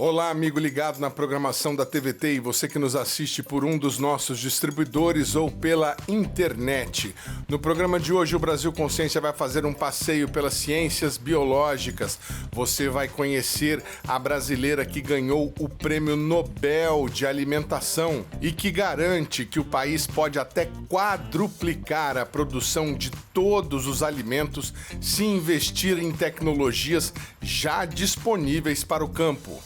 Olá, amigo ligado na programação da TVT e você que nos assiste por um dos nossos distribuidores ou pela internet. No programa de hoje, o Brasil Consciência vai fazer um passeio pelas ciências biológicas. Você vai conhecer a brasileira que ganhou o Prêmio Nobel de Alimentação e que garante que o país pode até quadruplicar a produção de todos os alimentos se investir em tecnologias já disponíveis para o campo.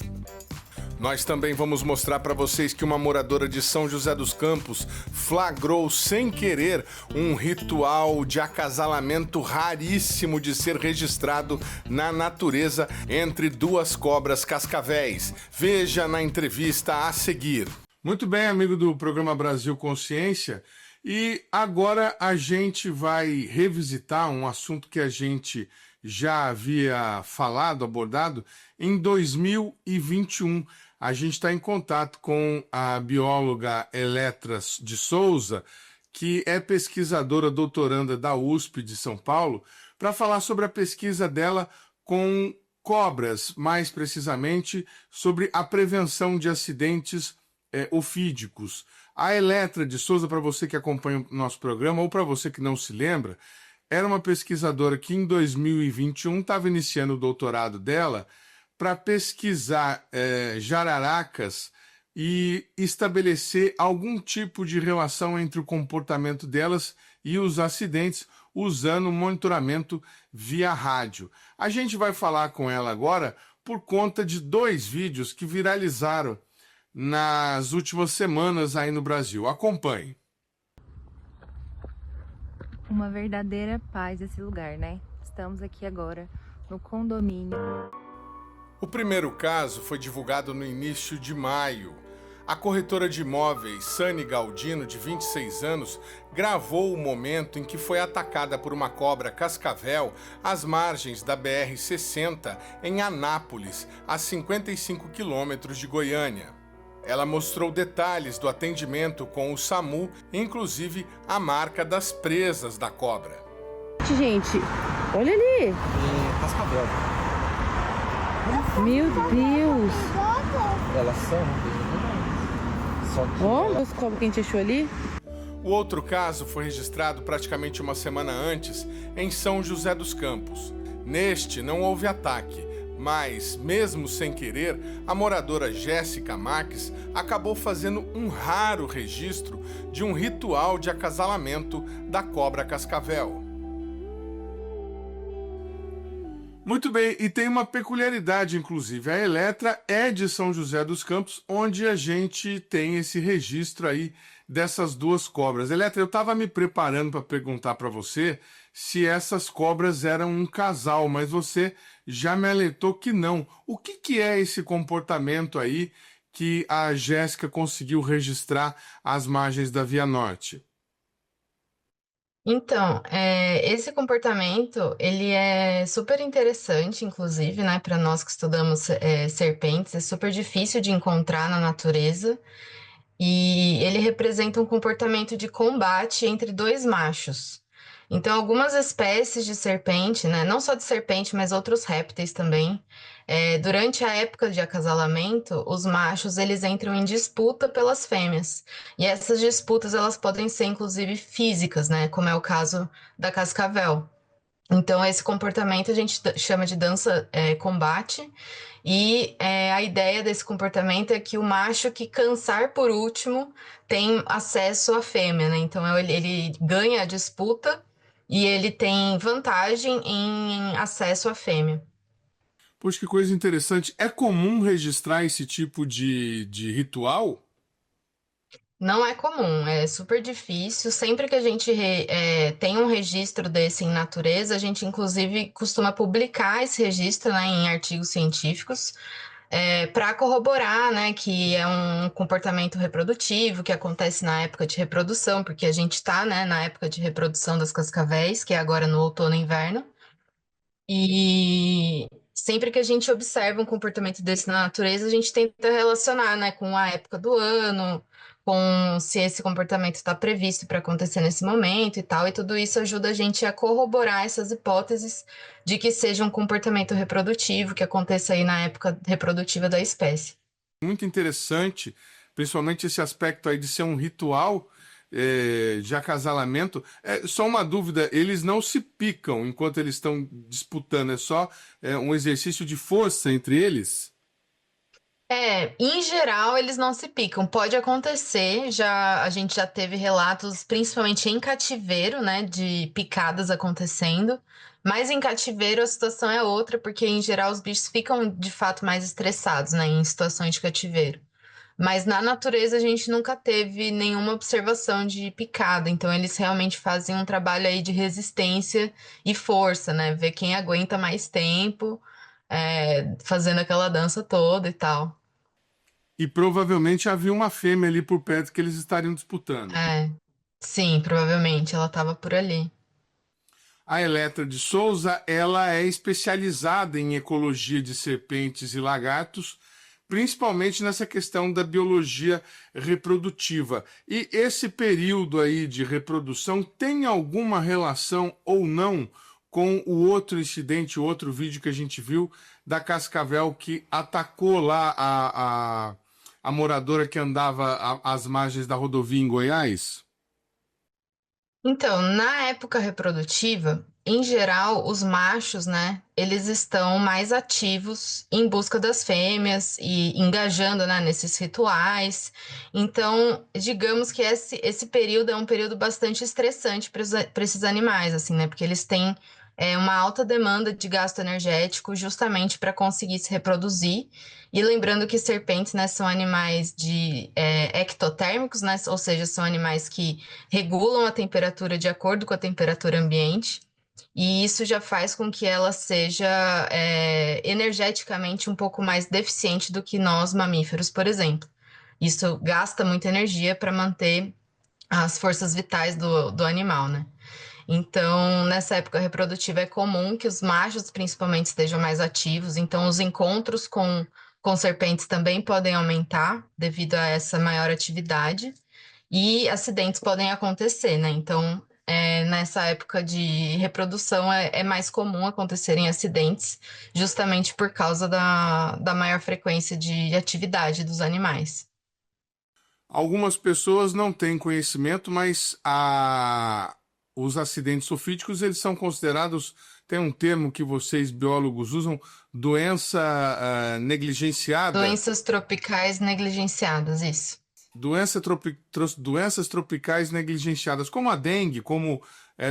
Nós também vamos mostrar para vocês que uma moradora de São José dos Campos flagrou sem querer um ritual de acasalamento raríssimo de ser registrado na natureza entre duas cobras cascavéis. Veja na entrevista a seguir. Muito bem, amigo do programa Brasil Consciência. E agora a gente vai revisitar um assunto que a gente já havia falado, abordado em 2021. A gente está em contato com a bióloga Eletra de Souza, que é pesquisadora doutoranda da USP de São Paulo, para falar sobre a pesquisa dela com cobras, mais precisamente sobre a prevenção de acidentes ofídicos. A Eletra de Souza, para você que acompanha o nosso programa ou para você que não se lembra, era uma pesquisadora que em 2021 estava iniciando o doutorado dela para pesquisar jararacas e estabelecer algum tipo de relação entre o comportamento delas e os acidentes usando monitoramento via rádio. A gente vai falar com ela agora por conta de 2 vídeos que viralizaram nas últimas semanas aí no Brasil. Acompanhe. Uma verdadeira paz esse lugar, né? Estamos aqui agora no condomínio. O primeiro caso foi divulgado no início de maio. A corretora de imóveis Sani Galdino, de 26 anos, gravou o momento em que foi atacada por uma cobra cascavel às margens da BR-60 em Anápolis, a 55 quilômetros de Goiânia. Ela mostrou detalhes do atendimento com o SAMU, inclusive a marca das presas da cobra. Gente, olha ali! Cascavel. Meu Deus! Elas são. Só que. Ó, os cobras que a gente achou ali. O outro caso foi registrado praticamente uma semana antes, em São José dos Campos. Neste, não houve ataque, mas, mesmo sem querer, a moradora Jéssica Marques acabou fazendo um raro registro de um ritual de acasalamento da cobra cascavel. Muito bem, e tem uma peculiaridade, inclusive. A Eletra é de São José dos Campos, onde a gente tem esse registro aí dessas 2 cobras. Eletra, eu estava me preparando para perguntar para você se essas cobras eram um casal, mas você já me alertou que não. O que é esse comportamento aí que a Jéssica conseguiu registrar às margens da Via Norte? Então, esse comportamento, ele é super interessante, inclusive, né, para nós que estudamos serpentes, é super difícil de encontrar na natureza, e ele representa um comportamento de combate entre 2 machos. Então, algumas espécies de serpente, né, não só de serpente, mas outros répteis também, durante a época de acasalamento, os machos eles entram em disputa pelas fêmeas. E essas disputas elas podem ser inclusive físicas, né, como é o caso da cascavel. Então, esse comportamento a gente chama de dança-combate, e a ideia desse comportamento é que o macho que cansar por último tem acesso à fêmea, né? Então, ele ganha a disputa e ele tem vantagem em acesso à fêmea. Poxa, que coisa interessante. É comum registrar esse tipo de ritual? Não é comum, é super difícil. Sempre que a gente tem um registro desse em natureza, a gente inclusive costuma publicar esse registro, né, em artigos científicos, para corroborar, né, que é um comportamento reprodutivo que acontece na época de reprodução, porque a gente está, né, na época de reprodução das cascavéis, que é agora no outono e inverno. E sempre que a gente observa um comportamento desse na natureza, a gente tenta relacionar, né, com a época do ano, com se esse comportamento está previsto para acontecer nesse momento e tal, e tudo isso ajuda a gente a corroborar essas hipóteses de que seja um comportamento reprodutivo que aconteça aí na época reprodutiva da espécie. Muito interessante, principalmente esse aspecto aí de ser um ritual de acasalamento. Só uma dúvida, eles não se picam enquanto eles estão disputando, é só um exercício de força entre eles? Em geral, eles não se picam. Pode acontecer, a gente já teve relatos, principalmente em cativeiro, né, de picadas acontecendo. Mas em cativeiro a situação é outra, porque em geral os bichos ficam de fato mais estressados, né, em situações de cativeiro. Mas na natureza a gente nunca teve nenhuma observação de picada, então eles realmente fazem um trabalho aí de resistência e força, né? Ver quem aguenta mais tempo, fazendo aquela dança toda e tal. E provavelmente havia uma fêmea ali por perto que eles estariam disputando. É, sim, provavelmente ela estava por ali. A Eletra de Souza, ela é especializada em ecologia de serpentes e lagartos, principalmente nessa questão da biologia reprodutiva. E esse período aí de reprodução tem alguma relação ou não com o outro incidente, o outro vídeo que a gente viu da cascavel que atacou lá a moradora que andava às margens da rodovia em Goiás? Então, na época reprodutiva, em geral, os machos, né, eles estão mais ativos em busca das fêmeas e engajando, né, nesses rituais. Então, digamos que esse período é um período bastante estressante para esses animais, assim, né, porque eles têm uma alta demanda de gasto energético justamente para conseguir se reproduzir. E lembrando que serpentes, né, são animais ectotérmicos, né, ou seja, são animais que regulam a temperatura de acordo com a temperatura ambiente, e isso já faz com que ela seja energeticamente um pouco mais deficiente do que nós, mamíferos, por exemplo. Isso gasta muita energia para manter as forças vitais do animal, né? Então, nessa época reprodutiva é comum que os machos, principalmente, estejam mais ativos. Então, os encontros com serpentes também podem aumentar devido a essa maior atividade. E acidentes podem acontecer, né? Então, nessa época de reprodução é mais comum acontecerem acidentes, justamente por causa da maior frequência de atividade dos animais. Algumas pessoas não têm conhecimento, mas os acidentes sofídicos eles são considerados, tem um termo que vocês biólogos usam, doença negligenciada. Doenças tropicais negligenciadas, isso. Doenças tropicais negligenciadas, como a dengue, como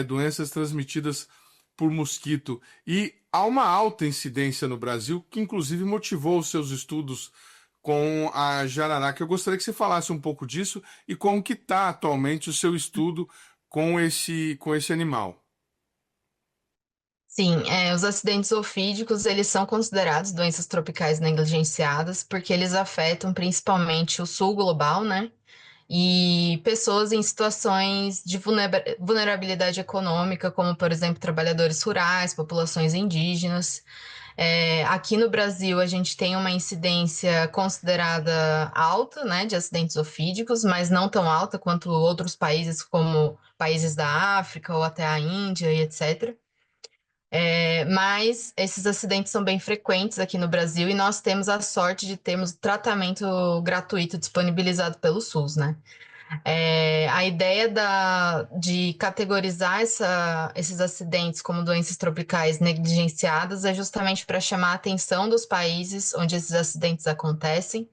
doenças transmitidas por mosquito. E há uma alta incidência no Brasil, que inclusive motivou os seus estudos com a jararaca. Eu gostaria que você falasse um pouco disso e como que está atualmente o seu estudo com esse animal. Sim, os acidentes ofídicos, eles são considerados doenças tropicais negligenciadas porque eles afetam principalmente o sul global, né? E pessoas em situações de vulnerabilidade econômica, como, por exemplo, trabalhadores rurais, populações indígenas. Aqui no Brasil, a gente tem uma incidência considerada alta, né, de acidentes ofídicos, mas não tão alta quanto outros países, como países da África ou até a Índia e etc. Mas esses acidentes são bem frequentes aqui no Brasil e nós temos a sorte de termos tratamento gratuito disponibilizado pelo SUS, né? A ideia de categorizar esses acidentes como doenças tropicais negligenciadas é justamente para chamar a atenção dos países onde esses acidentes acontecem,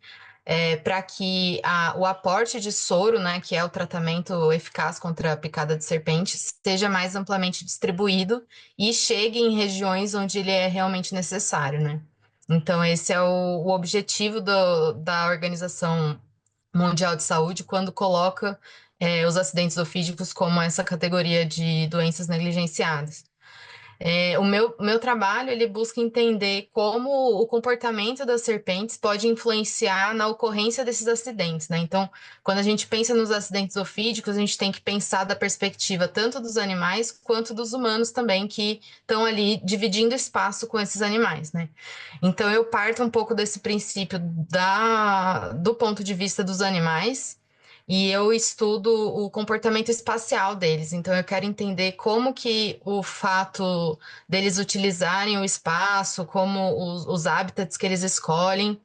para que o aporte de soro, né, que é o tratamento eficaz contra a picada de serpentes, seja mais amplamente distribuído e chegue em regiões onde ele é realmente necessário, né? Então, esse é o objetivo da Organização Mundial de Saúde quando coloca os acidentes ofídicos como essa categoria de doenças negligenciadas. O meu trabalho ele busca entender como o comportamento das serpentes pode influenciar na ocorrência desses acidentes, né? Então, quando a gente pensa nos acidentes ofídicos, a gente tem que pensar da perspectiva tanto dos animais quanto dos humanos também, que estão ali dividindo espaço com esses animais, né? Então, eu parto um pouco desse princípio do ponto de vista dos animais, e eu estudo o comportamento espacial deles. Então, eu quero entender como que o fato deles utilizarem o espaço, como os hábitats que eles escolhem,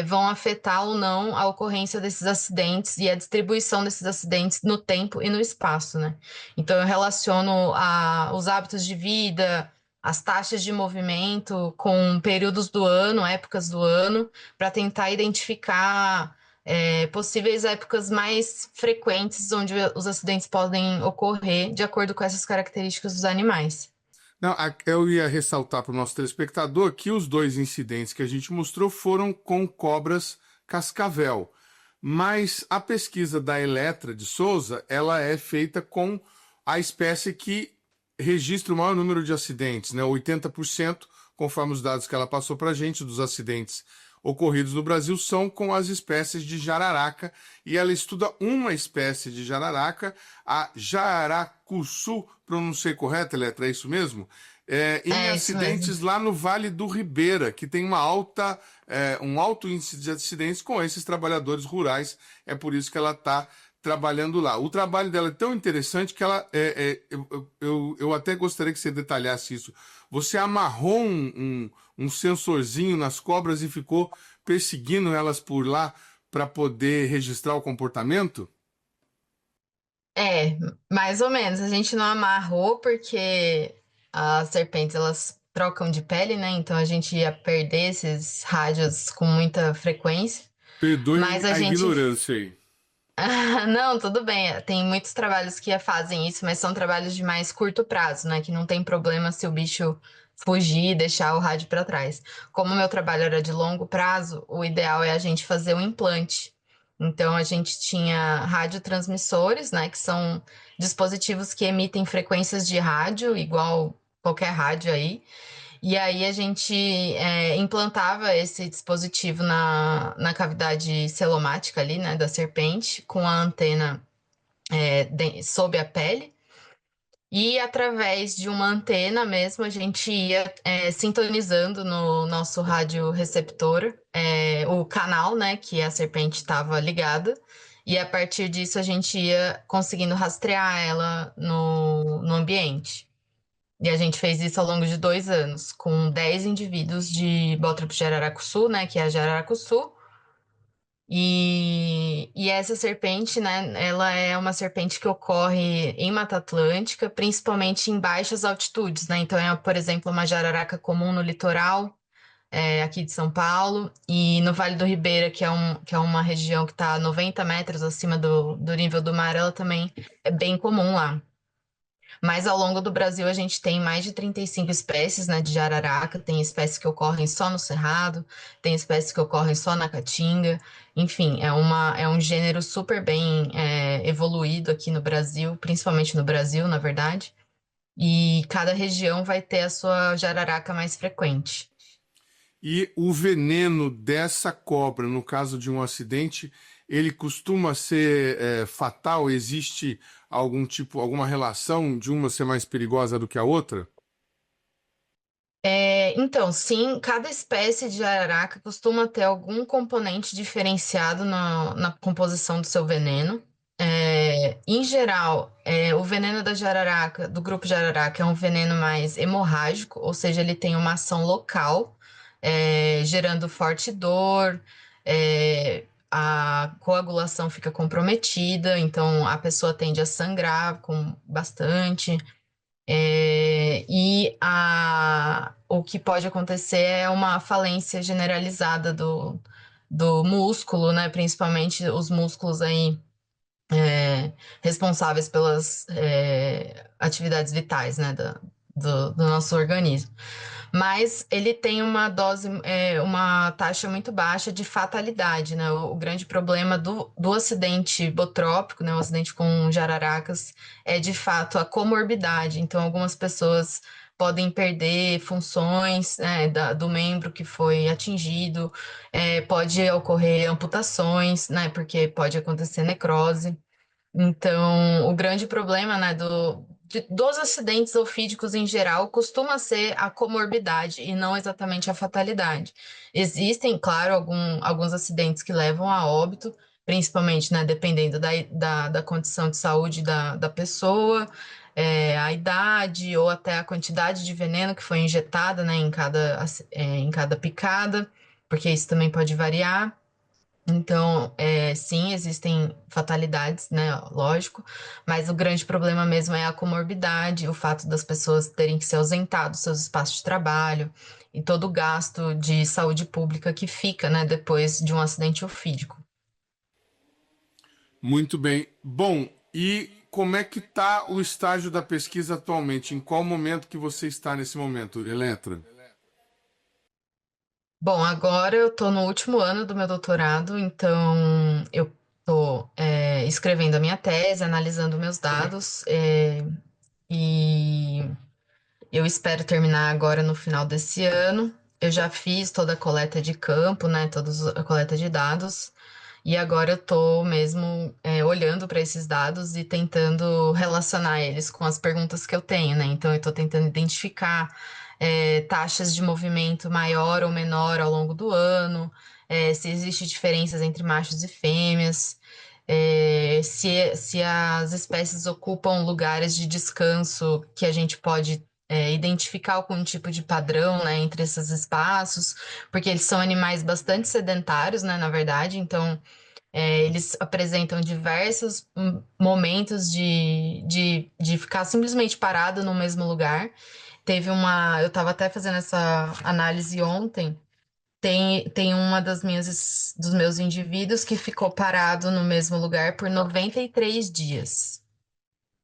vão afetar ou não a ocorrência desses acidentes e a distribuição desses acidentes no tempo e no espaço, né? Então, eu relaciono os hábitos de vida, as taxas de movimento com períodos do ano, épocas do ano, para tentar identificar possíveis épocas mais frequentes onde os acidentes podem ocorrer de acordo com essas características dos animais. Não, eu ia ressaltar para o nosso telespectador que os dois incidentes que a gente mostrou foram com cobras cascavel. Mas a pesquisa da Eletra de Souza, ela é feita com a espécie que registra o maior número de acidentes, né? 80%, conforme os dados que ela passou para a gente, dos acidentes ocorridos no Brasil são com as espécies de jararaca, e ela estuda uma espécie de jararaca, a jaracuçu, pronunciei correto, Eletra, é isso mesmo? Em É isso mesmo. acidentes lá no Vale do Ribeira, que tem um alto índice de acidentes com esses trabalhadores rurais, é por isso que ela está trabalhando lá. O trabalho dela é tão interessante que eu até gostaria que você detalhasse isso. Você amarrou um sensorzinho nas cobras e ficou perseguindo elas por lá para poder registrar o comportamento? É, mais ou menos. A gente não amarrou porque as serpentes elas trocam de pele, né? Então a gente ia perder esses rádios com muita frequência. Perdoe Mas a a gente ignorância aí. Não, tudo bem. Tem muitos trabalhos que fazem isso, mas são trabalhos de mais curto prazo, né? Que não tem problema se o bicho fugir e deixar o rádio para trás. Como o meu trabalho era de longo prazo, o ideal é a gente fazer um implante. Então, a gente tinha radiotransmissores, né? Que são dispositivos que emitem frequências de rádio, igual qualquer rádio aí. E aí a gente implantava esse dispositivo na cavidade celomática ali, né, da serpente, com a antena sob a pele. E através de uma antena mesmo, a gente ia sintonizando no nosso radioreceptor o canal, né, que a serpente estava ligada. E a partir disso a gente ia conseguindo rastrear ela no ambiente. E a gente fez isso ao longo de 2 anos, com 10 indivíduos de Botrop jararacuçu, né, que é a jararacuçu. E essa serpente, né, ela é uma serpente que ocorre em Mata Atlântica, principalmente em baixas altitudes, né? Então é, por exemplo, uma jararaca comum no litoral, aqui de São Paulo, e no Vale do Ribeira, que é uma região que está a 90 metros acima do nível do mar, ela também é bem comum lá. Mas ao longo do Brasil a gente tem mais de 35 espécies, né, de jararaca, tem espécies que ocorrem só no Cerrado, tem espécies que ocorrem só na Caatinga, enfim, é um gênero super bem evoluído aqui no Brasil, principalmente no Brasil, na verdade, e cada região vai ter a sua jararaca mais frequente. E o veneno dessa cobra, no caso de um acidente, ele costuma ser fatal? Existe alguma relação de uma ser mais perigosa do que a outra? Então, sim, cada espécie de jararaca costuma ter algum componente diferenciado na composição do seu veneno. Em geral, o veneno da jararaca, do grupo jararaca, é um veneno mais hemorrágico, ou seja, ele tem uma ação local, gerando forte dor, a coagulação fica comprometida, então a pessoa tende a sangrar com bastante. O que pode acontecer é uma falência generalizada do músculo, né? Principalmente os músculos aí responsáveis pelas atividades vitais, né? Do nosso organismo. Mas ele tem uma dose, uma taxa muito baixa de fatalidade, né? O grande problema do acidente botrópico, né? O acidente com jararacas, é de fato a comorbidade. Então, algumas pessoas podem perder funções, né, do membro que foi atingido, pode ocorrer amputações, né? Porque pode acontecer necrose. Então, o grande problema, né, dos acidentes ofídicos em geral costuma ser a comorbidade e não exatamente a fatalidade. Existem, claro, alguns acidentes que levam a óbito, principalmente, né, dependendo da condição de saúde da pessoa, a idade ou até a quantidade de veneno que foi injetada, né, em cada picada, porque isso também pode variar. Então, sim, existem fatalidades, né? Lógico, mas o grande problema mesmo é a comorbidade, o fato das pessoas terem que se ausentar dos seus espaços de trabalho e todo o gasto de saúde pública que fica, né, depois de um acidente ofídico. Muito bem. Bom, e como é que está o estágio da pesquisa atualmente? Em qual momento que você está nesse momento, Eletra? Bom, agora eu estou no último ano do meu doutorado, então eu estou escrevendo a minha tese, analisando meus dados, e eu espero terminar agora no final desse ano. Eu já fiz toda a coleta de campo, né? Toda a coleta de dados. E agora eu estou mesmo olhando para esses dados e tentando relacionar eles com as perguntas que eu tenho, né? Então eu estou tentando identificar taxas de movimento maior ou menor ao longo do ano, se existe diferenças entre machos e fêmeas, se as espécies ocupam lugares de descanso que a gente pode identificar algum tipo de padrão, né, entre esses espaços, porque eles são animais bastante sedentários, né, na verdade, então eles apresentam diversos momentos de ficar simplesmente parado no mesmo lugar. Eu estava até fazendo essa análise ontem. Tem uma dos meus indivíduos que ficou parado no mesmo lugar por 93 dias.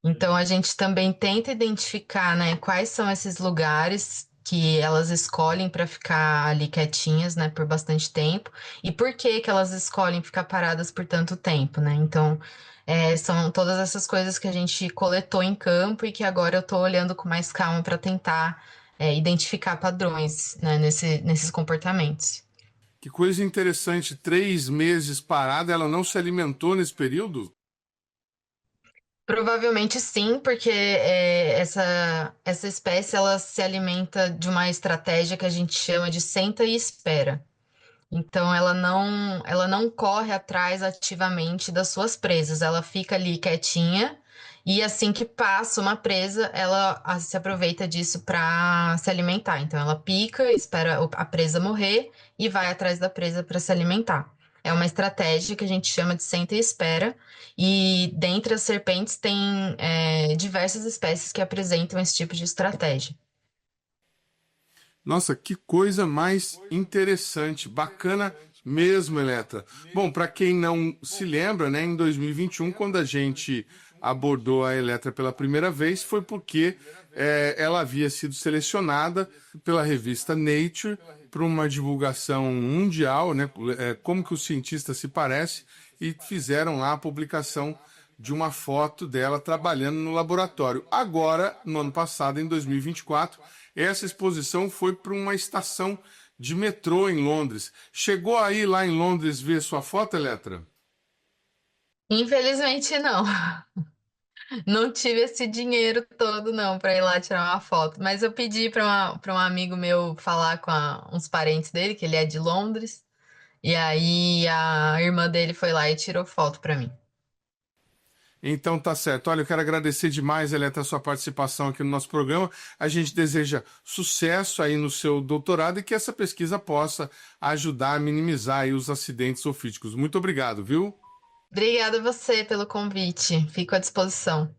Então, a gente também tenta identificar, né, quais são esses lugares que elas escolhem para ficar ali quietinhas, né, por bastante tempo, e por que que elas escolhem ficar paradas por tanto tempo, né? Então, são todas essas coisas que a gente coletou em campo e que agora eu estou olhando com mais calma para tentar identificar padrões, né, nesses comportamentos. Que coisa interessante, 3 meses parada, ela não se alimentou nesse período? Provavelmente sim, porque essa espécie ela se alimenta de uma estratégia que a gente chama de senta e espera. Então ela não corre atrás ativamente das suas presas, ela fica ali quietinha e assim que passa uma presa, ela se aproveita disso para se alimentar. Então ela pica, espera a presa morrer e vai atrás da presa para se alimentar. É uma estratégia que a gente chama de senta e espera, e dentre as serpentes tem diversas espécies que apresentam esse tipo de estratégia. Nossa, que coisa mais interessante, bacana mesmo, Eletra. Bom, para quem não se lembra, né, em 2021, quando a gente abordou a Eletra pela primeira vez, foi porque ela havia sido selecionada pela revista Nature para uma divulgação mundial, né, como que o cientista se parece, e fizeram lá a publicação de uma foto dela trabalhando no laboratório. Agora, no ano passado, em 2024, essa exposição foi para uma estação de metrô em Londres. Chegou aí lá em Londres ver sua foto, Eletra? Infelizmente não. Não tive esse dinheiro todo não para ir lá tirar uma foto, mas eu pedi para um amigo meu falar com uns parentes dele, que ele é de Londres, e aí a irmã dele foi lá e tirou foto para mim. Então tá certo. Olha, eu quero agradecer demais, Eletra, a sua participação aqui no nosso programa. A gente deseja sucesso aí no seu doutorado e que essa pesquisa possa ajudar a minimizar aí os acidentes ofídicos. Muito obrigado, viu? Obrigada a você pelo convite. Fico à disposição.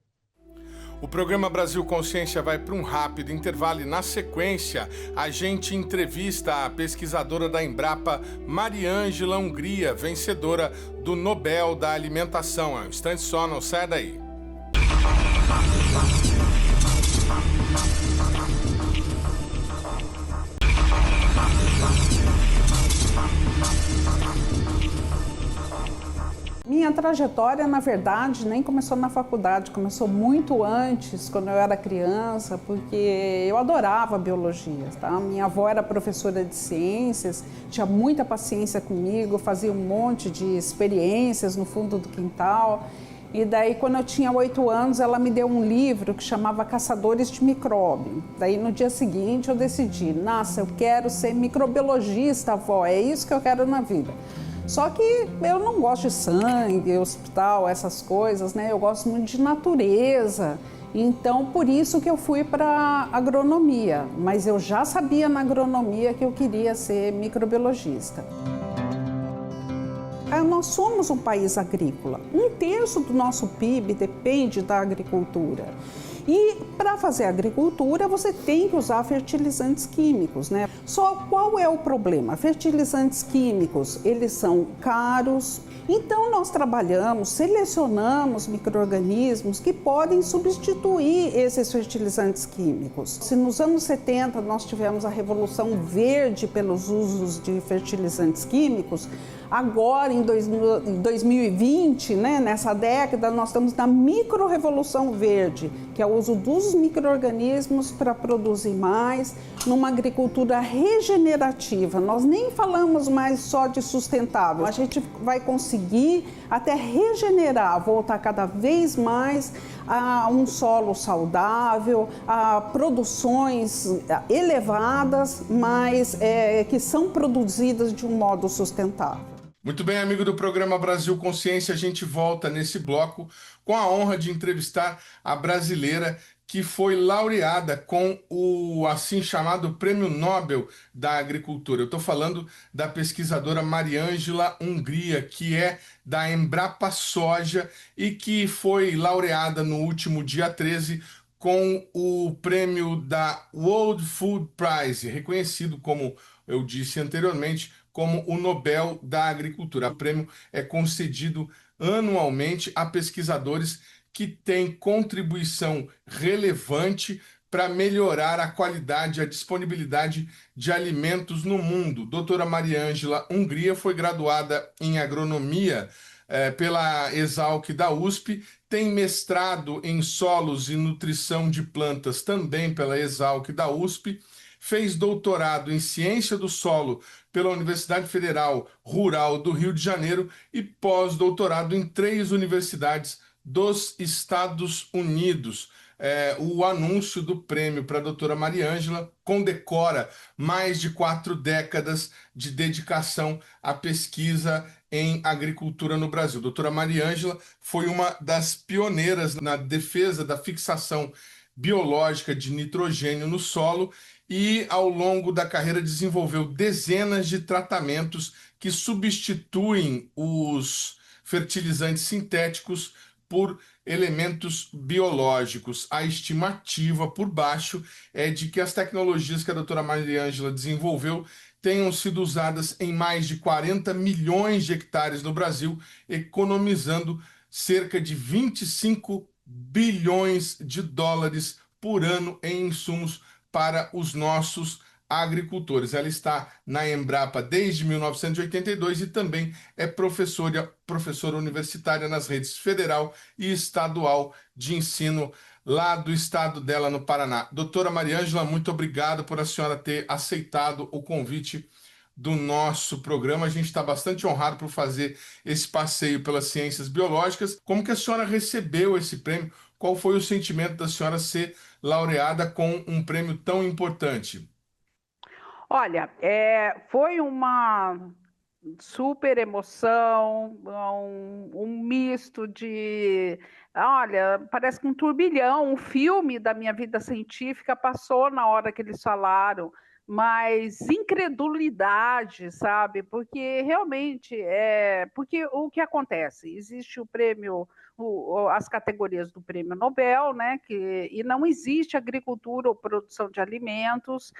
O programa Brasil Consciência vai para um rápido intervalo e, na sequência, a gente entrevista a pesquisadora da Embrapa, Mariângela Hungria, vencedora do Nobel da Alimentação. É um instante só, não sai daí. Minha trajetória, na verdade, nem começou na faculdade, começou muito antes, quando eu era criança, porque eu adorava biologia, tá? Minha avó era professora de ciências, tinha muita paciência comigo, fazia um monte de experiências no fundo do quintal. E daí, quando eu tinha 8 anos, ela me deu um livro que chamava Caçadores de Micróbio. Daí, no dia seguinte, eu decidi, nossa, eu quero ser microbiologista, avó, é isso que eu quero na vida. Só que eu não gosto de sangue, hospital, essas coisas, né? Eu gosto muito de natureza. Então, por isso que eu fui para agronomia. Mas eu já sabia na agronomia que eu queria ser microbiologista. Nós somos um país agrícola. 1/3 do nosso PIB depende da agricultura. E para fazer agricultura, você tem que usar fertilizantes químicos, né? Só qual é o problema? Fertilizantes químicos, eles são caros. Então, nós selecionamos micro-organismos que podem substituir esses fertilizantes químicos. Se nos anos 70 nós tivemos a Revolução Verde pelos usos de fertilizantes químicos, agora, em 2020, né, nessa década, nós estamos na micro-revolução verde, que é o uso dos micro-organismos para produzir mais, numa agricultura regenerativa. Nós nem falamos mais só de sustentável, a gente vai conseguir até regenerar, voltar cada vez mais a um solo saudável, a produções elevadas, mas que são produzidas de um modo sustentável. Muito bem, amigo do programa Brasil Consciência, a gente volta nesse bloco com a honra de entrevistar a brasileira que foi laureada com o assim chamado Prêmio Nobel da Agricultura. Eu estou falando da pesquisadora Mariângela Hungria, que é da Embrapa Soja e que foi laureada no último dia 13 com o prêmio da World Food Prize, reconhecido, como eu disse anteriormente, como o Nobel da Agricultura. O prêmio é concedido anualmente a pesquisadores que têm contribuição relevante para melhorar a qualidade e a disponibilidade de alimentos no mundo. Doutora Mariângela Hungria foi graduada em agronomia pela Exalc da USP, tem mestrado em solos e nutrição de plantas também pela Exalc da USP, fez doutorado em ciência do solo pela Universidade Federal Rural do Rio de Janeiro e pós-doutorado em 3 universidades dos Estados Unidos. O anúncio do prêmio para a doutora Mariângela condecora mais de 4 décadas de dedicação à pesquisa em agricultura no Brasil. Doutora Mariângela foi uma das pioneiras na defesa da fixação biológica de nitrogênio no solo e, ao longo da carreira, desenvolveu dezenas de tratamentos que substituem os fertilizantes sintéticos por elementos biológicos. A estimativa por baixo é de que as tecnologias que a doutora Mariângela desenvolveu tenham sido usadas em mais de 40 milhões de hectares no Brasil, economizando cerca de 25 bilhões de dólares por ano em insumos para os nossos agricultores. Ela está na Embrapa desde 1982 e também é professora universitária nas redes federal e estadual de ensino lá do estado dela, no Paraná. Doutora Mariângela, muito obrigado por a senhora ter aceitado o convite do nosso programa. A gente está bastante honrado por fazer esse passeio pelas ciências biológicas. Como que a senhora recebeu esse prêmio? Qual foi o sentimento da senhora ser laureada com um prêmio tão importante? Olha, foi uma super emoção, um misto de... Olha, parece que um turbilhão, um filme da minha vida científica passou na hora que eles falaram, mas incredulidade, sabe? Porque realmente porque o que acontece? Existe o prêmio, as categorias do prêmio Nobel, né? E não existe agricultura ou produção de alimentos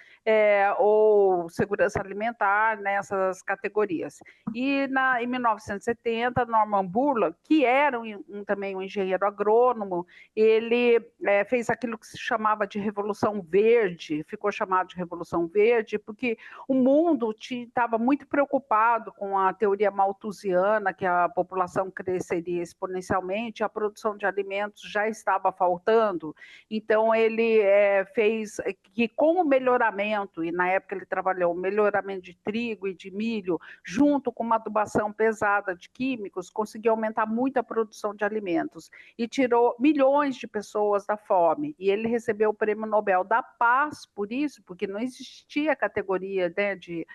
ou segurança alimentar nessas categorias. E em 1970, Norman Borlaug, que era também um engenheiro agrônomo, ele fez aquilo que se chamava de Revolução Verde, ficou chamado de Revolução Verde, porque o mundo estava muito preocupado com a teoria malthusiana, que a população cresceria exponencialmente, realmente a produção de alimentos já estava faltando. Então, ele fez que, com o melhoramento, e na época ele trabalhou o melhoramento de trigo e de milho, junto com uma adubação pesada de químicos, conseguiu aumentar muito a produção de alimentos e tirou milhões de pessoas da fome. E ele recebeu o Prêmio Nobel da Paz por isso, porque não existia categoria, né, de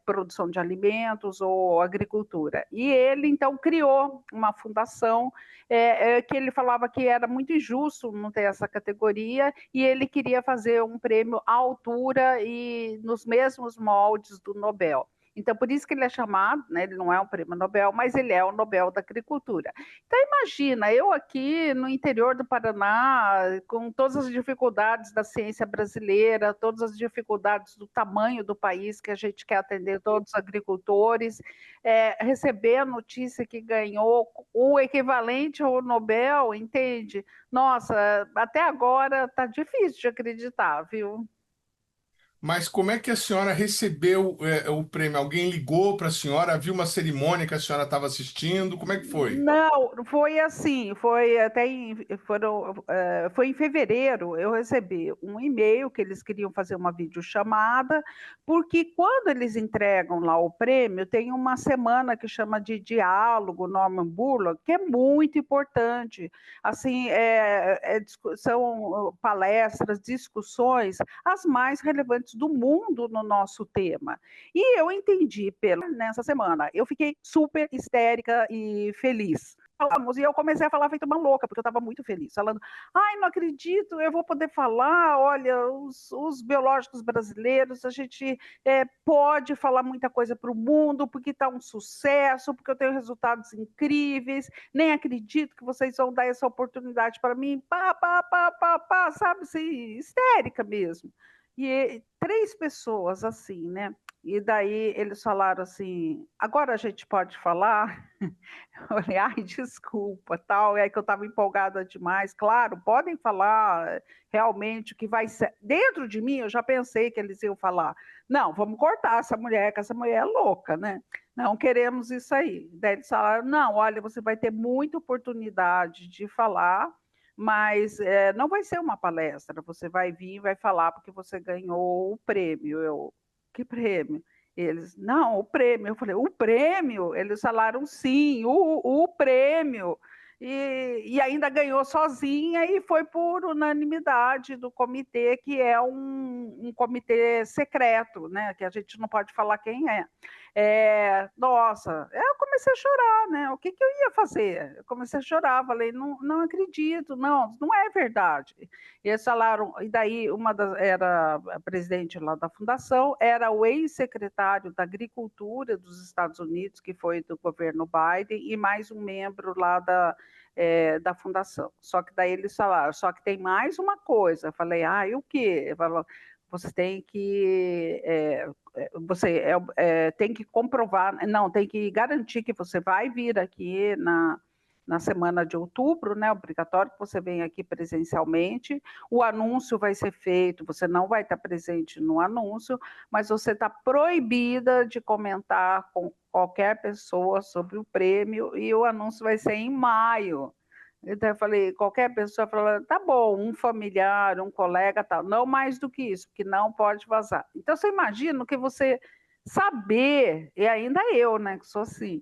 produção de alimentos ou agricultura. E ele, então, criou uma fundação que ele falava que era muito injusto não ter essa categoria, e ele queria fazer um prêmio à altura e nos mesmos moldes do Nobel. Então, por isso que ele é chamado, né, ele não é um prêmio Nobel, mas ele é o Nobel da Agricultura. Então, imagina, eu aqui no interior do Paraná, com todas as dificuldades da ciência brasileira, todas as dificuldades do tamanho do país, que a gente quer atender todos os agricultores, receber a notícia que ganhou o equivalente ao Nobel, entende? Nossa, até agora está difícil de acreditar, viu? Mas como é que a senhora recebeu o prêmio? Alguém ligou para a senhora, viu uma cerimônia que a senhora estava assistindo? Como é que foi? Não, foi assim, foi em fevereiro eu recebi um e-mail que eles queriam fazer uma videochamada, porque quando eles entregam lá o prêmio, tem uma semana que chama de diálogo Norman Borlaug, que é muito importante. Assim, são palestras, discussões, as mais relevantes do mundo no nosso tema. E eu entendi nessa semana, eu fiquei super histérica e feliz. E eu comecei a falar feito uma louca, porque eu estava muito feliz, falando, ai, não acredito, eu vou poder falar, olha, os biológicos brasileiros, a gente pode falar muita coisa para o mundo, porque está um sucesso, porque eu tenho resultados incríveis, nem acredito que vocês vão dar essa oportunidade para mim, sabe, assim, histérica mesmo. E 3 pessoas assim, né? E daí eles falaram assim, agora a gente pode falar? Eu falei, ai, desculpa, tal. E aí que eu estava empolgada demais. Claro, podem falar realmente o que vai ser. Dentro de mim, eu já pensei que eles iam falar, não, vamos cortar essa mulher, que essa mulher é louca, né? Não queremos isso aí. Daí eles falaram, não, olha, você vai ter muita oportunidade de falar, mas não vai ser uma palestra, você vai vir e vai falar porque você ganhou o prêmio. Eu, que prêmio? Eles, não, o prêmio. Eu falei, o prêmio? Eles falaram, sim, o prêmio. E ainda ganhou sozinha e foi por unanimidade do comitê, que é um comitê secreto, né? Que a gente não pode falar quem é. Nossa, eu comecei a chorar, né? O que eu ia fazer? Eu comecei a chorar, falei, não acredito, não é verdade. E eles falaram, e daí era a presidente lá da fundação, era o ex-secretário da Agricultura dos Estados Unidos, que foi do governo Biden, e mais um membro lá da fundação. Só que daí eles falaram, só que tem mais uma coisa. Eu falei, e o quê? Falou, você tem que tem que comprovar, não, tem que garantir que você vai vir aqui na semana de outubro, né? Obrigatório que você venha aqui presencialmente. O anúncio vai ser feito, você não vai estar presente no anúncio, mas você está proibida de comentar com qualquer pessoa sobre o prêmio, e o anúncio vai ser em maio. Então eu falei, qualquer pessoa falou, tá bom, um familiar, um colega, tal, não mais do que isso, porque não pode vazar. Então você imagina que você saber, e ainda eu, né, que sou assim,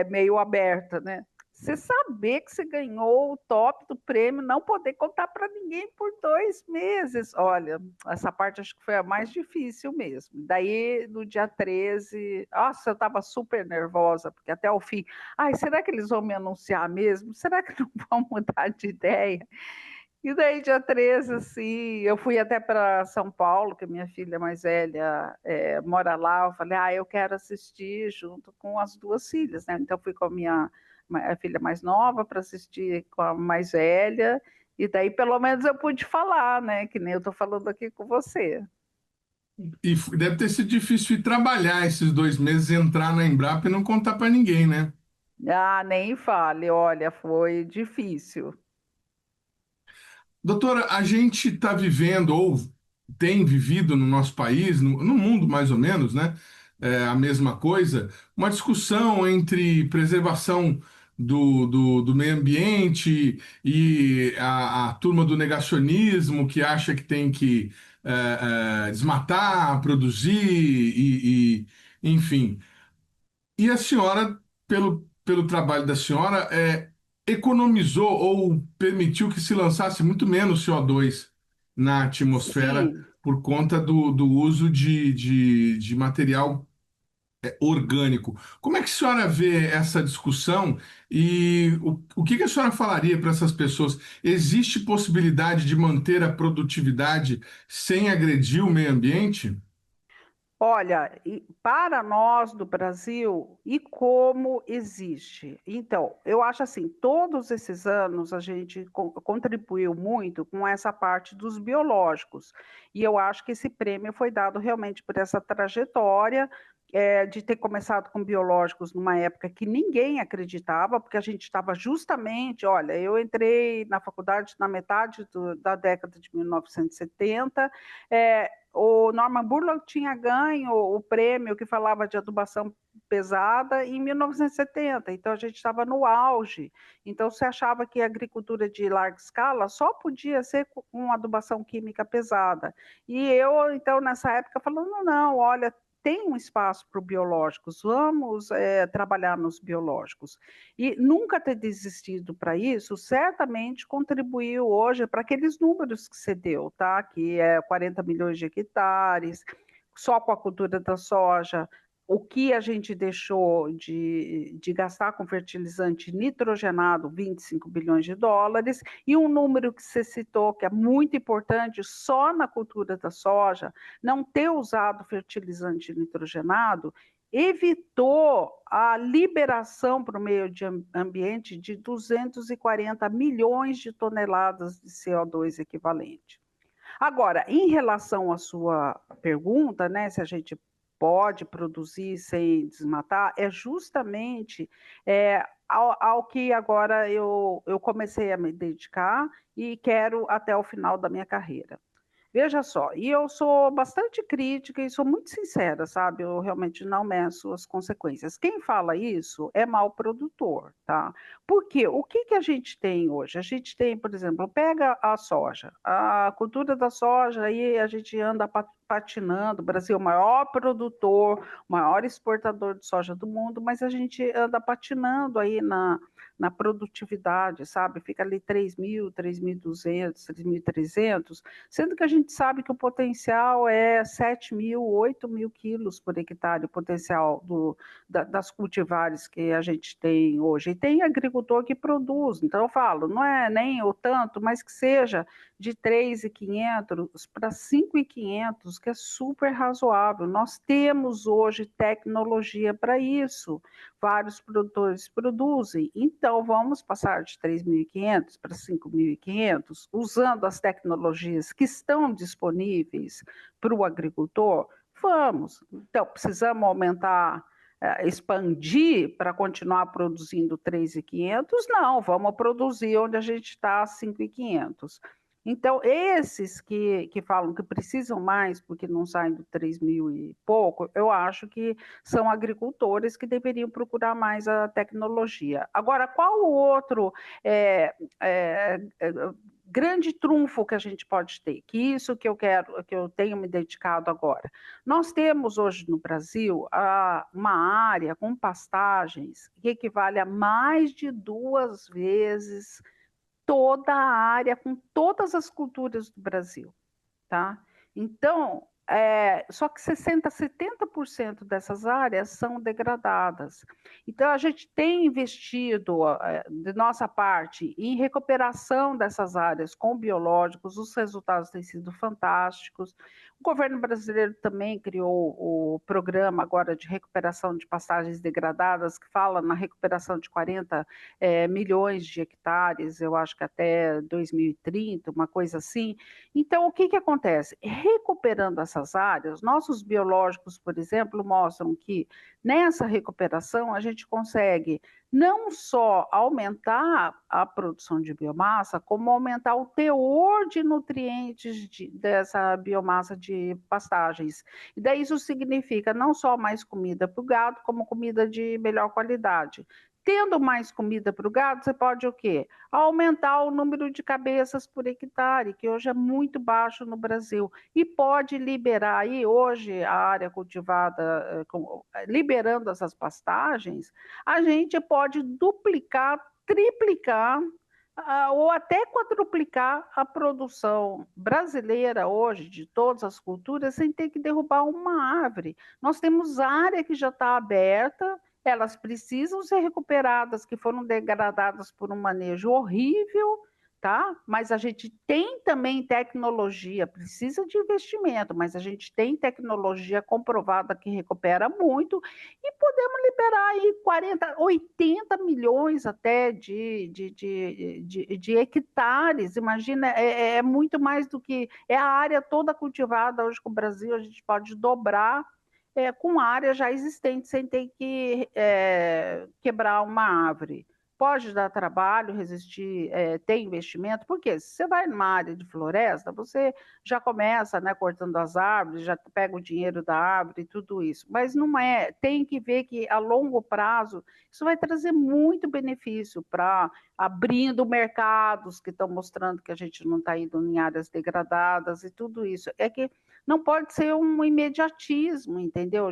meio aberta, né? Você saber que você ganhou o top do prêmio, não poder contar para ninguém por 2 meses. Olha, essa parte acho que foi a mais difícil mesmo. Daí, no dia 13, nossa, eu estava super nervosa, porque até o fim, será que eles vão me anunciar mesmo? Será que não vão mudar de ideia? E daí, dia 13, assim, eu fui até para São Paulo, que minha filha mais velha mora lá. Eu falei, eu quero assistir junto com as 2 filhas, né? Então, fui com a filha mais nova para assistir com a mais velha, e daí pelo menos eu pude falar, né? Que nem eu estou falando aqui com você. E deve ter sido difícil ir trabalhar esses 2 meses, entrar na Embrapa e não contar para ninguém, né? Nem fale, olha, foi difícil. Doutora, a gente está vivendo, ou tem vivido no nosso país, no mundo mais ou menos, né? A mesma coisa, uma discussão entre preservação do meio ambiente e a turma do negacionismo que acha que tem que desmatar, produzir enfim. E a senhora, pelo trabalho da senhora, economizou ou permitiu que se lançasse muito menos CO2 na atmosfera Sim. por conta do uso de material orgânico. Como é que a senhora vê essa discussão e o que a senhora falaria para essas pessoas? Existe possibilidade de manter a produtividade sem agredir o meio ambiente? Olha, para nós do Brasil, e como existe? Então, eu acho assim, todos esses anos a gente contribuiu muito com essa parte dos biológicos, e eu acho que esse prêmio foi dado realmente por essa trajetória de ter começado com biológicos numa época que ninguém acreditava, porque a gente estava justamente, olha, eu entrei na faculdade na metade da década de 1970, o Norman Borlaug tinha ganho o prêmio que falava de adubação pesada em 1970, então a gente estava no auge. Então se achava que a agricultura de larga escala só podia ser com adubação química pesada. E eu, então, nessa época, falando, não, olha, tem um espaço para os biológicos, vamos trabalhar nos biológicos. E nunca ter desistido para isso, certamente contribuiu hoje para aqueles números que você deu, tá? Que é 40 milhões de hectares, só com a cultura da soja, o que a gente deixou de gastar com fertilizante nitrogenado, 25 bilhões de dólares, e um número que você citou, que é muito importante, só na cultura da soja, não ter usado fertilizante nitrogenado, evitou a liberação para o meio ambiente de 240 milhões de toneladas de CO2 equivalente. Agora, em relação à sua pergunta, né, se a gente pode produzir sem desmatar, é justamente ao que agora eu comecei a me dedicar e quero até o final da minha carreira. Veja só, e eu sou bastante crítica e sou muito sincera, sabe? Eu realmente não meço as consequências. Quem fala isso é mau produtor, tá? Porque o que a gente tem hoje? A gente tem, por exemplo, pega a soja, a cultura da soja, aí a gente anda patinando, o Brasil é o maior produtor, o maior exportador de soja do mundo, mas a gente anda patinando aí na produtividade, sabe? Fica ali 3.000, 3.200, 3.300, sendo que a gente sabe que o potencial é 7.000, 8.000 quilos por hectare, o potencial das cultivares que a gente tem hoje. E tem agricultor que produz, então eu falo, não é nem o tanto, mas que seja de 3.500 para 5.500, que é super razoável. Nós temos hoje tecnologia para isso. Vários produtores produzem. Então, vamos passar de 3.500 para 5.500, usando as tecnologias que estão disponíveis para o agricultor? Vamos. Então, precisamos aumentar, expandir para continuar produzindo 3.500? Não, vamos produzir onde a gente está, 5.500. Então, esses que falam que precisam mais porque não saem do 3.000 e pouco, eu acho que são agricultores que deveriam procurar mais a tecnologia. Agora, qual o outro grande trunfo que a gente pode ter? Que isso que eu tenho me dedicado agora. Nós temos hoje no Brasil uma área com pastagens que equivale a mais de 2 vezes toda a área com todas as culturas do Brasil, tá? Então, só que 60%, 70% dessas áreas são degradadas. Então, a gente tem investido, de nossa parte, em recuperação dessas áreas com biológicos, os resultados têm sido fantásticos. O governo brasileiro também criou o programa agora de recuperação de pastagens degradadas, que fala na recuperação de 40 milhões de hectares, eu acho que até 2030, uma coisa assim. Então, o que acontece? Recuperando essas áreas, nossos biológicos, por exemplo, mostram que nessa recuperação a gente consegue não só aumentar a produção de biomassa, como aumentar o teor de nutrientes dessa biomassa de pastagens. E daí isso significa não só mais comida para o gado, como comida de melhor qualidade. Tendo mais comida para o gado, você pode o quê? Aumentar o número de cabeças por hectare, que hoje é muito baixo no Brasil, e pode liberar aí hoje a área cultivada, liberando essas pastagens, a gente pode duplicar, triplicar ou até quadruplicar a produção brasileira hoje de todas as culturas sem ter que derrubar uma árvore. Nós temos área que já está aberta, elas precisam ser recuperadas, que foram degradadas por um manejo horrível, tá? Mas a gente tem também tecnologia, precisa de investimento, mas a gente tem tecnologia comprovada que recupera muito e podemos liberar aí 40, 80 milhões até de hectares. Imagina, é muito mais do que... É a área toda cultivada hoje com o Brasil, a gente pode dobrar com área já existente, sem ter que quebrar uma árvore. Pode dar trabalho, resistir, ter investimento, porque se você vai numa área de floresta, você já começa, né, cortando as árvores, já pega o dinheiro da árvore e tudo isso. Mas não é, tem que ver que a longo prazo isso vai trazer muito benefício para abrindo mercados que estão mostrando que a gente não está indo em áreas degradadas e tudo isso. É que não pode ser um imediatismo, entendeu?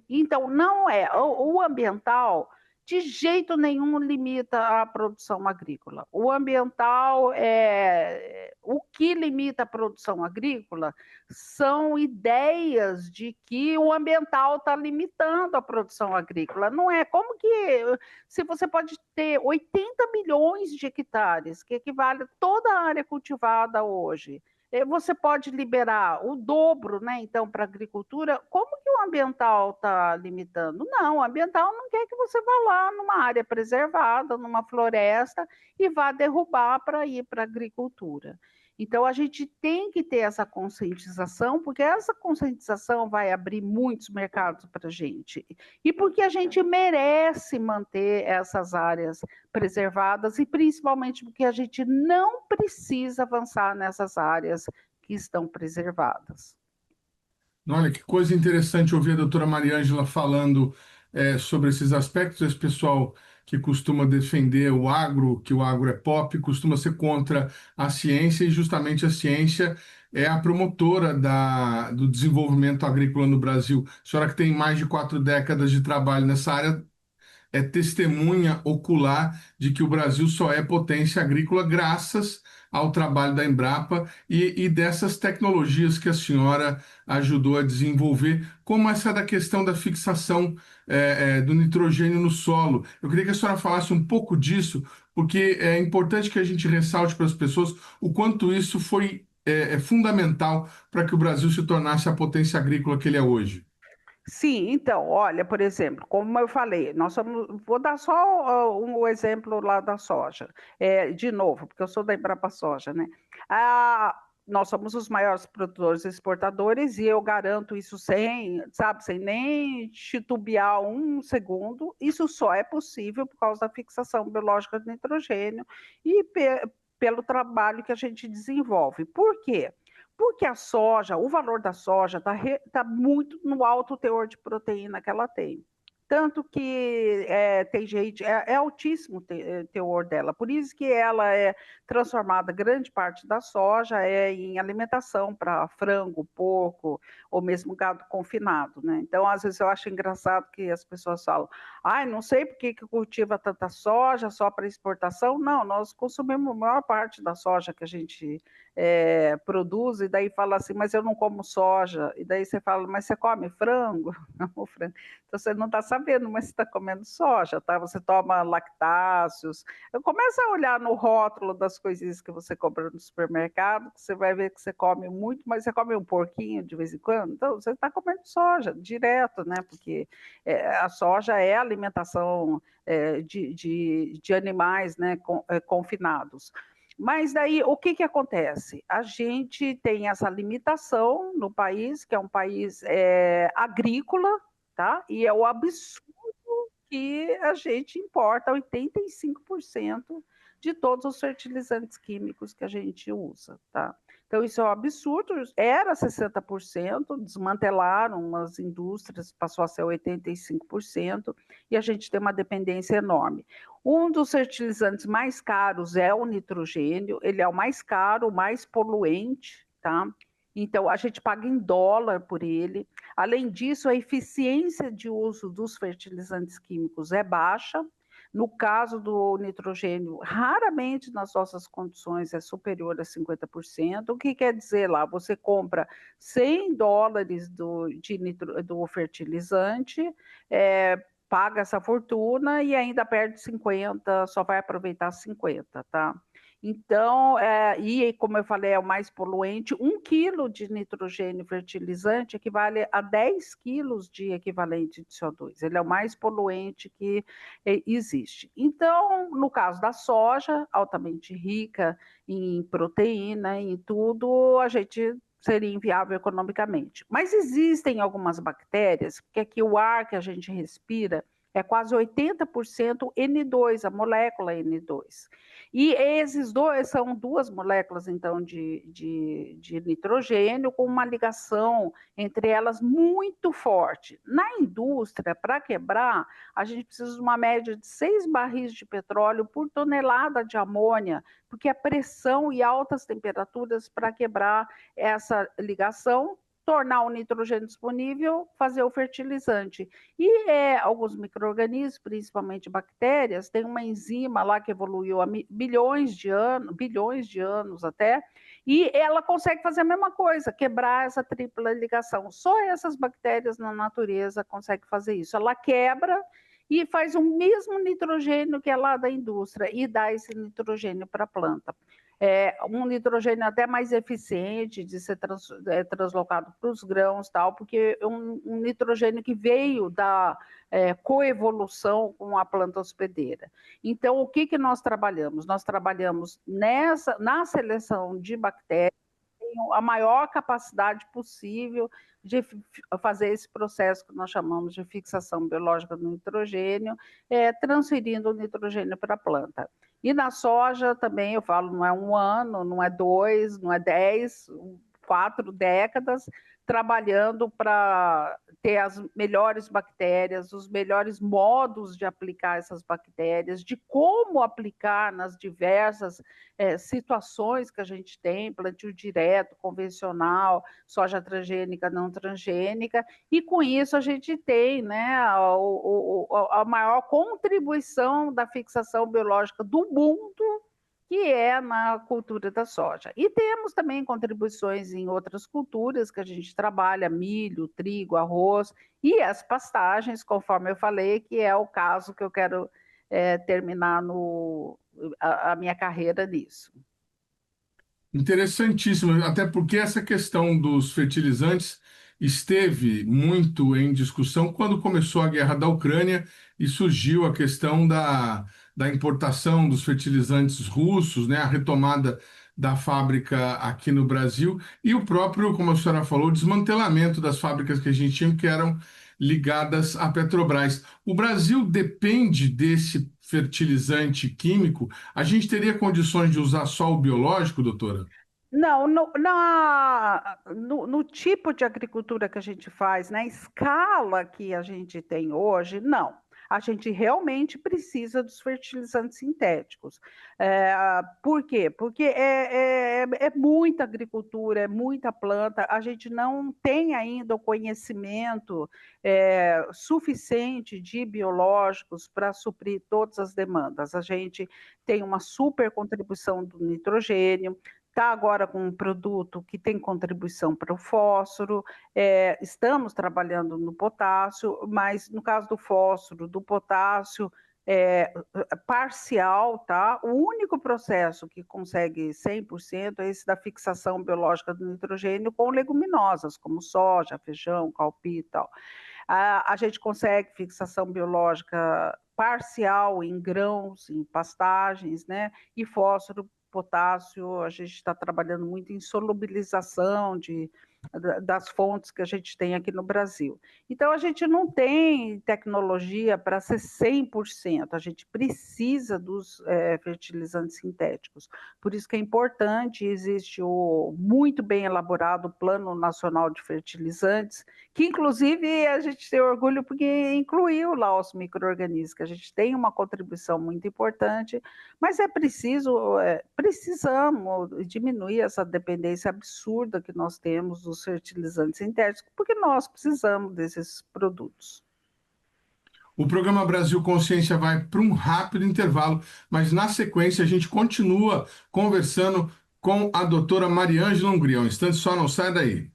Então, não é. O ambiental, de jeito nenhum, limita a produção agrícola. O ambiental, o que limita a produção agrícola são ideias de que o ambiental está limitando a produção agrícola. Não é como que, se você pode ter 80 milhões de hectares, que equivale a toda a área cultivada hoje, você pode liberar o dobro, né, então, para a agricultura. Como que o ambiental está limitando? Não, o ambiental não quer que você vá lá numa área preservada, numa floresta, e vá derrubar para ir para a agricultura. Então, a gente tem que ter essa conscientização, porque essa conscientização vai abrir muitos mercados para a gente. E porque a gente merece manter essas áreas preservadas, e principalmente porque a gente não precisa avançar nessas áreas que estão preservadas. Olha, que coisa interessante ouvir a doutora Mariângela falando sobre esses aspectos. Esse pessoal que costuma defender o agro, que o agro é pop, costuma ser contra a ciência, e justamente a ciência é a promotora do desenvolvimento agrícola no Brasil. A senhora que tem mais de 4 décadas de trabalho nessa área, é testemunha ocular de que o Brasil só é potência agrícola graças ao trabalho da Embrapa e dessas tecnologias que a senhora ajudou a desenvolver, como essa da questão da fixação do nitrogênio no solo. Eu queria que a senhora falasse um pouco disso, porque é importante que a gente ressalte para as pessoas o quanto isso foi fundamental para que o Brasil se tornasse a potência agrícola que ele é hoje. Sim, então, olha, por exemplo, como eu falei, vou dar só um exemplo lá da soja, de novo, porque eu sou da Embrapa Soja, né? Nós somos os maiores produtores e exportadores, e eu garanto isso sem nem titubear um segundo. Isso só é possível por causa da fixação biológica de nitrogênio e pelo trabalho que a gente desenvolve. Por quê? Porque a soja, o valor da soja está muito no alto teor de proteína que ela tem. Tanto que tem gente, é altíssimo teor dela, por isso que ela é transformada, grande parte da soja em alimentação para frango, porco, ou mesmo gado confinado, né? Então, às vezes eu acho engraçado que as pessoas falam, não sei por que cultiva tanta soja só para exportação. Não, nós consumimos a maior parte da soja que a gente produz, e daí fala assim, mas eu não como soja, e daí você fala, mas você come frango? Não, frango. Então você não está sabendo, mas você está comendo soja, tá? Você toma lactáceos. Começa a olhar no rótulo das coisinhas que você compra no supermercado, que você vai ver que você come muito, mas você come um porquinho de vez em quando. Então você está comendo soja direto, né? Porque a soja é a alimentação de animais, né? Confinados. Mas daí, o que acontece? A gente tem essa limitação no país, que é um país agrícola, tá? E é o absurdo que a gente importa 85% de todos os fertilizantes químicos que a gente usa, tá? Então, Então, isso é um absurdo, era 60%, desmantelaram as indústrias, passou a ser 85%, e a gente tem uma dependência enorme. Um dos fertilizantes mais caros é o nitrogênio, ele é o mais caro, o mais poluente, tá? Então, a gente paga em dólar por ele. Além disso, a eficiência de uso dos fertilizantes químicos é baixa. No caso do nitrogênio, raramente nas nossas condições é superior a 50%. O que quer dizer lá? Você compra $100 do fertilizante, paga essa fortuna e ainda perde 50, só vai aproveitar 50, tá? Então, e como eu falei, é o mais poluente. 1 quilo de nitrogênio fertilizante equivale a 10 quilos de equivalente de CO2. Ele é o mais poluente que existe. Então, no caso da soja, altamente rica em proteína, em tudo, a gente seria inviável economicamente. Mas existem algumas bactérias, porque aqui o ar que a gente respira é quase 80% N2, a molécula N2. E esses dois são duas moléculas, então, de nitrogênio, com uma ligação entre elas muito forte. Na indústria, para quebrar, a gente precisa de uma média de 6 barris de petróleo por tonelada de amônia, porque a pressão e altas temperaturas para quebrar essa ligação, tornar o nitrogênio disponível, fazer o fertilizante. E alguns micro-organismos, principalmente bactérias, tem uma enzima lá que evoluiu há bilhões de anos até, e ela consegue fazer a mesma coisa, quebrar essa tripla ligação. Só essas bactérias na natureza conseguem fazer isso. Ela quebra e faz o mesmo nitrogênio que é lá da indústria e dá esse nitrogênio para a planta. Um nitrogênio até mais eficiente de ser translocado para os grãos, tal, porque é um nitrogênio que veio da coevolução com a planta hospedeira. Então, o que nós trabalhamos? Nós trabalhamos na seleção de bactérias, a maior capacidade possível de fazer esse processo que nós chamamos de fixação biológica do nitrogênio, transferindo o nitrogênio para a planta. E na soja também, eu falo, não é 1 ano, não é 2, não é 10, 4 décadas, trabalhando para ter as melhores bactérias, os melhores modos de aplicar essas bactérias, de como aplicar nas diversas situações que a gente tem, plantio direto, convencional, soja transgênica, não transgênica, e com isso a gente tem, né, a maior contribuição da fixação biológica do mundo, que é na cultura da soja. E temos também contribuições em outras culturas que a gente trabalha, milho, trigo, arroz e as pastagens, conforme eu falei, que é o caso que eu quero terminar a minha carreira nisso. Interessantíssimo, até porque essa questão dos fertilizantes esteve muito em discussão quando começou a guerra da Ucrânia e surgiu a questão da importação dos fertilizantes russos, né, a retomada da fábrica aqui no Brasil e o próprio, como a senhora falou, desmantelamento das fábricas que a gente tinha que eram ligadas à Petrobras. O Brasil depende desse fertilizante químico. A gente teria condições de usar só o biológico, doutora? Não, no tipo de agricultura que a gente faz, na escala que a gente tem hoje, não. A gente realmente precisa dos fertilizantes sintéticos. Por quê? Porque é muita agricultura, é muita planta, a gente não tem ainda o conhecimento suficiente de biológicos para suprir todas as demandas. A gente tem uma super contribuição do nitrogênio, está agora com um produto que tem contribuição para o fósforo, estamos trabalhando no potássio, mas no caso do fósforo, do potássio, parcial, tá? O único processo que consegue 100% é esse da fixação biológica do nitrogênio com leguminosas, como soja, feijão, calpi e tal. A gente consegue fixação biológica parcial em grãos, em pastagens, né? E fósforo, potássio, a gente está trabalhando muito em solubilização das fontes que a gente tem aqui no Brasil. Então, a gente não tem tecnologia para ser 100%, a gente precisa dos fertilizantes sintéticos. Por isso que é importante, existe o muito bem elaborado Plano Nacional de Fertilizantes, que inclusive a gente tem orgulho porque incluiu lá os micro-organismos, que a gente tem uma contribuição muito importante, mas precisamos diminuir essa dependência absurda que nós temos dos fertilizantes sintéticos, porque nós precisamos desses produtos. O programa Brasil Consciência vai para um rápido intervalo, mas na sequência a gente continua conversando com a doutora Mariângela Hungria. Um instante só, não sai daí.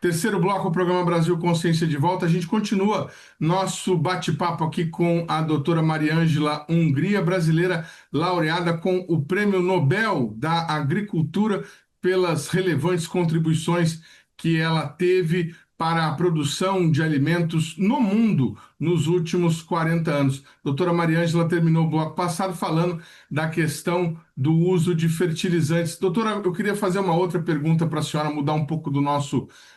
Terceiro bloco, o programa Brasil Consciência de volta. A gente continua nosso bate-papo aqui com a doutora Mariângela Hungria, brasileira laureada com o Prêmio Nobel da Agricultura pelas relevantes contribuições que ela teve para a produção de alimentos no mundo nos últimos 40 anos. Doutora Mariângela terminou o bloco passado falando da questão do uso de fertilizantes. Doutora, eu queria fazer uma outra pergunta para a senhora, mudar um pouco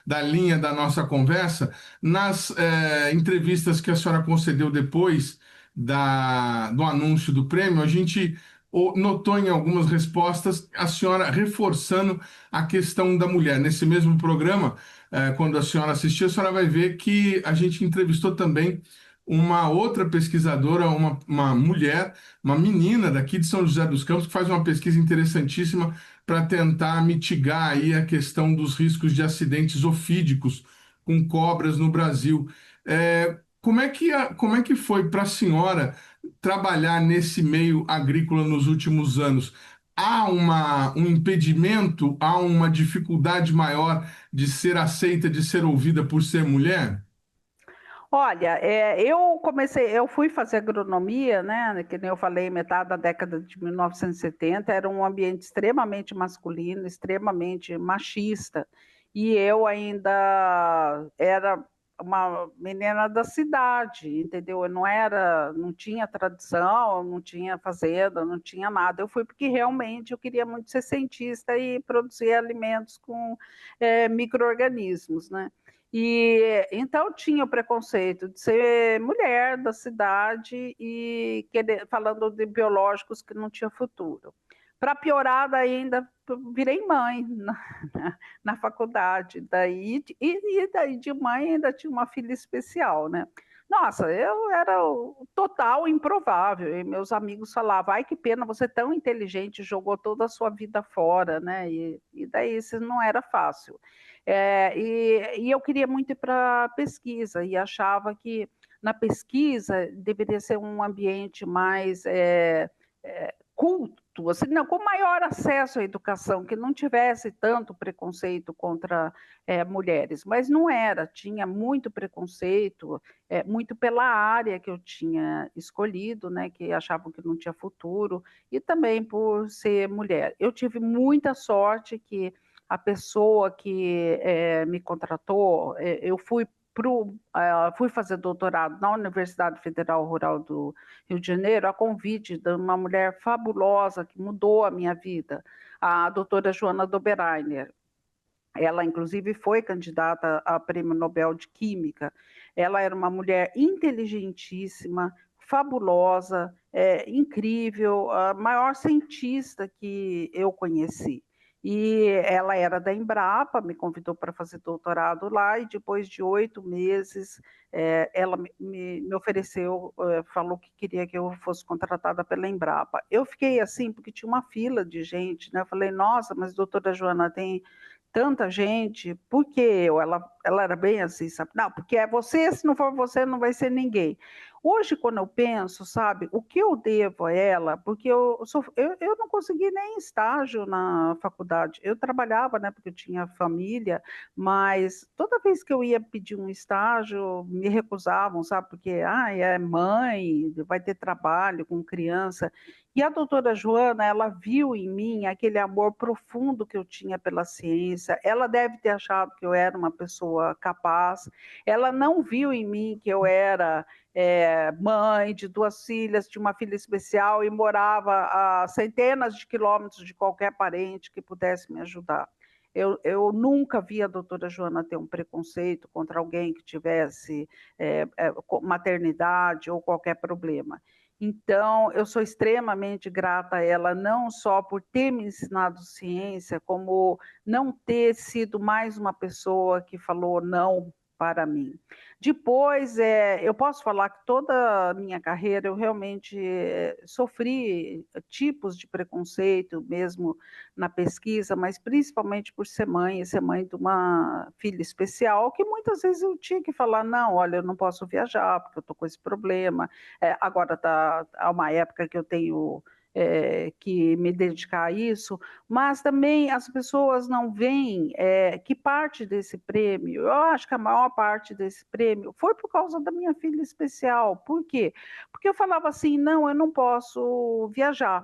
da linha da nossa conversa. Nas entrevistas que a senhora concedeu depois do anúncio do prêmio, a gente notou em algumas respostas a senhora reforçando a questão da mulher. Nesse mesmo programa, quando a senhora assistir, a senhora vai ver que a gente entrevistou também uma outra pesquisadora, uma mulher, uma menina daqui de São José dos Campos, que faz uma pesquisa interessantíssima para tentar mitigar aí a questão dos riscos de acidentes ofídicos com cobras no Brasil. Como é que foi para a senhora trabalhar nesse meio agrícola nos últimos anos? Há um impedimento, há uma dificuldade maior de ser aceita, de ser ouvida por ser mulher? Olha, eu fui fazer agronomia, né? Que nem eu falei, metade da década de 1970, era um ambiente extremamente masculino, extremamente machista, e eu ainda era uma menina da cidade, entendeu? Eu não tinha tradição, não tinha fazenda, não tinha nada. Eu fui porque realmente eu queria muito ser cientista e produzir alimentos com micro-organismos, né? E então tinha o preconceito de ser mulher da cidade e falando de biológicos que não tinha futuro. Para piorar, ainda virei mãe na faculdade. Daí de mãe ainda tinha uma filha especial, né? Nossa, eu era o total improvável. E meus amigos falavam, ai que pena, você é tão inteligente, jogou toda a sua vida fora, né? E daí isso não era fácil. E eu queria muito ir para a pesquisa e achava que na pesquisa deveria ser um ambiente mais culto, assim, não, com maior acesso à educação, que não tivesse tanto preconceito contra mulheres, mas não era, tinha muito preconceito, muito pela área que eu tinha escolhido, né, que achavam que não tinha futuro, e também por ser mulher. Eu tive muita sorte que a pessoa que me contratou, eu fui fazer doutorado na Universidade Federal Rural do Rio de Janeiro, a convite de uma mulher fabulosa que mudou a minha vida, a doutora Joana Dobereiner. Ela, inclusive, foi candidata a Prêmio Nobel de Química. Ela era uma mulher inteligentíssima, fabulosa, incrível, a maior cientista que eu conheci. E ela era da Embrapa, me convidou para fazer doutorado lá, e depois de 8 meses, ela me ofereceu, falou que queria que eu fosse contratada pela Embrapa. Eu fiquei assim, porque tinha uma fila de gente, né? Eu falei, nossa, mas doutora Joana, tem tanta gente, por que eu? Ela era bem assim, sabe? Não, porque é você, se não for você, não vai ser ninguém. Hoje, quando eu penso, sabe, o que eu devo a ela, porque eu não consegui nem estágio na faculdade. Eu trabalhava, né, porque eu tinha família, mas toda vez que eu ia pedir um estágio, me recusavam, sabe, porque é mãe, vai ter trabalho com criança. E a doutora Joana, ela viu em mim aquele amor profundo que eu tinha pela ciência. Ela deve ter achado que eu era uma pessoa capaz. Ela não viu em mim que eu era mãe de 2 filhas, de uma filha especial e morava a centenas de quilômetros de qualquer parente que pudesse me ajudar. Eu nunca vi a doutora Joana ter um preconceito contra alguém que tivesse maternidade ou qualquer problema. Então, eu sou extremamente grata a ela, não só por ter me ensinado ciência, como não ter sido mais uma pessoa que falou não para mim. Depois, eu posso falar que toda a minha carreira eu realmente sofri tipos de preconceito, mesmo na pesquisa, mas principalmente por ser mãe de uma filha especial, que muitas vezes eu tinha que falar, não, olha, eu não posso viajar porque eu estou com esse problema. Agora há uma época que eu tenho que me dedicar a isso, mas também as pessoas não veem que parte desse prêmio, eu acho que a maior parte desse prêmio foi por causa da minha filha especial. Por quê? Porque eu falava assim, não, eu não posso viajar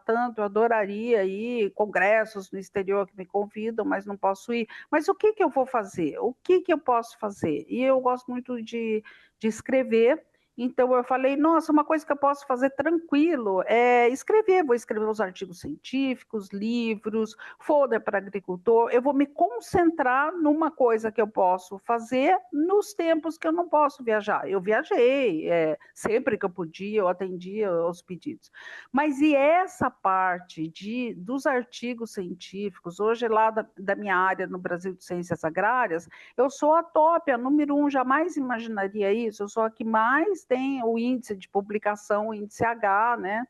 tanto, eu adoraria ir, congressos no exterior que me convidam, mas não posso ir. Mas o que eu vou fazer? O que eu posso fazer? E eu gosto muito de escrever. Então eu falei, nossa, uma coisa que eu posso fazer tranquilo é escrever. Vou escrever os artigos científicos, livros, folder para agricultor. Eu vou me concentrar numa coisa que eu posso fazer nos tempos que eu não posso viajar. Eu viajei, sempre que eu podia, eu atendia aos pedidos. Mas e essa parte dos artigos científicos, hoje lá da minha área no Brasil de Ciências Agrárias, eu sou a top, a número 1, jamais imaginaria isso. Eu sou a que mais tem o índice de publicação, o índice H, né?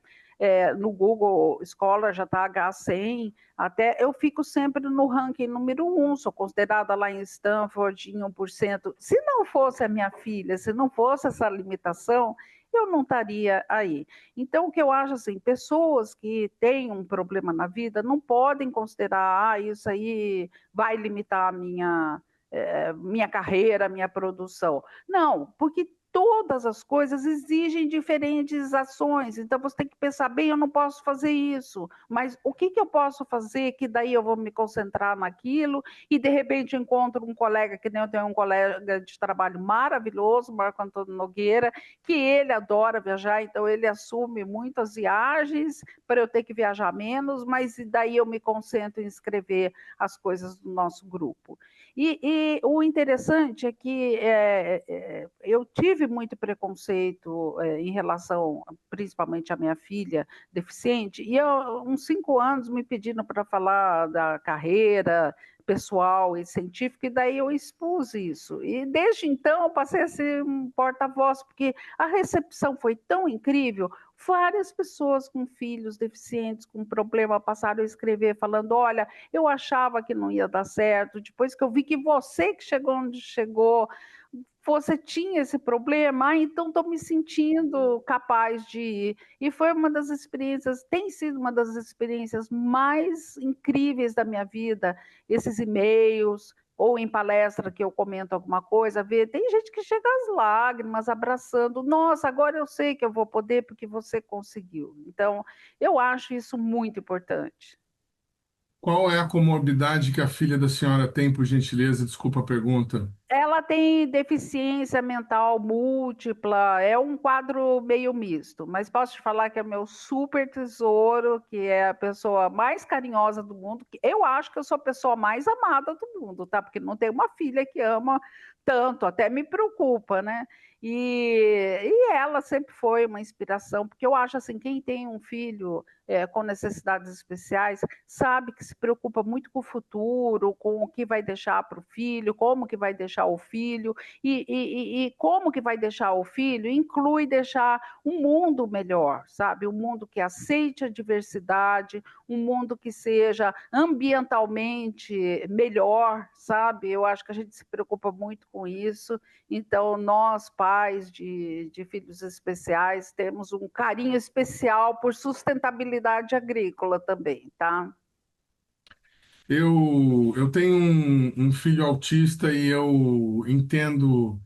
No Google Scholar já está H100, até eu fico sempre no ranking número 1, sou considerada lá em Stanford em 1%. Se não fosse a minha filha, se não fosse essa limitação, eu não estaria aí. Então, o que eu acho assim, pessoas que têm um problema na vida não podem considerar, isso aí vai limitar a minha carreira, minha produção. Não, porque todas as coisas exigem diferentes ações, então você tem que pensar, bem, eu não posso fazer isso, mas o que eu posso fazer que daí eu vou me concentrar naquilo e de repente encontro um colega, que nem eu tenho um colega de trabalho maravilhoso, Marco Antônio Nogueira, que ele adora viajar, então ele assume muitas viagens para eu ter que viajar menos, mas daí eu me concentro em escrever as coisas do nosso grupo. E o interessante é que eu tive muito preconceito em relação, principalmente à minha filha deficiente, e uns 5 anos me pediram para falar da carreira pessoal e científica, e daí eu expus isso. E desde então eu passei a ser um porta-voz, porque a recepção foi tão incrível. Várias pessoas com filhos deficientes, com problema, passaram a escrever falando, olha, eu achava que não ia dar certo, depois que eu vi que você que chegou onde chegou, você tinha esse problema, então estou me sentindo capaz de ir. E foi uma das experiências, tem sido uma das experiências mais incríveis da minha vida, esses e-mails, ou em palestra que eu comento alguma coisa, tem gente que chega às lágrimas, abraçando, nossa, agora eu sei que eu vou poder porque você conseguiu. Então, eu acho isso muito importante. Qual é a comorbidade que a filha da senhora tem, por gentileza? Desculpa a pergunta. Ela tem deficiência mental múltipla, é um quadro meio misto, mas posso te falar que é meu super tesouro, que é a pessoa mais carinhosa do mundo, que eu acho que eu sou a pessoa mais amada do mundo, tá? Porque não tem uma filha que ama tanto, até me preocupa, né? E ela sempre foi uma inspiração, porque eu acho assim, quem tem um filho com necessidades especiais, sabe que se preocupa muito com o futuro, com o que vai deixar para o filho, como que vai deixar o filho, e como que vai deixar o filho inclui deixar um mundo melhor, sabe? Um mundo que aceite a diversidade, um mundo que seja ambientalmente melhor, sabe? Eu acho que a gente se preocupa muito com isso, então nós, pais de filhos especiais, temos um carinho especial por sustentabilidade agrícola também, tá? Eu tenho um filho autista e eu entendo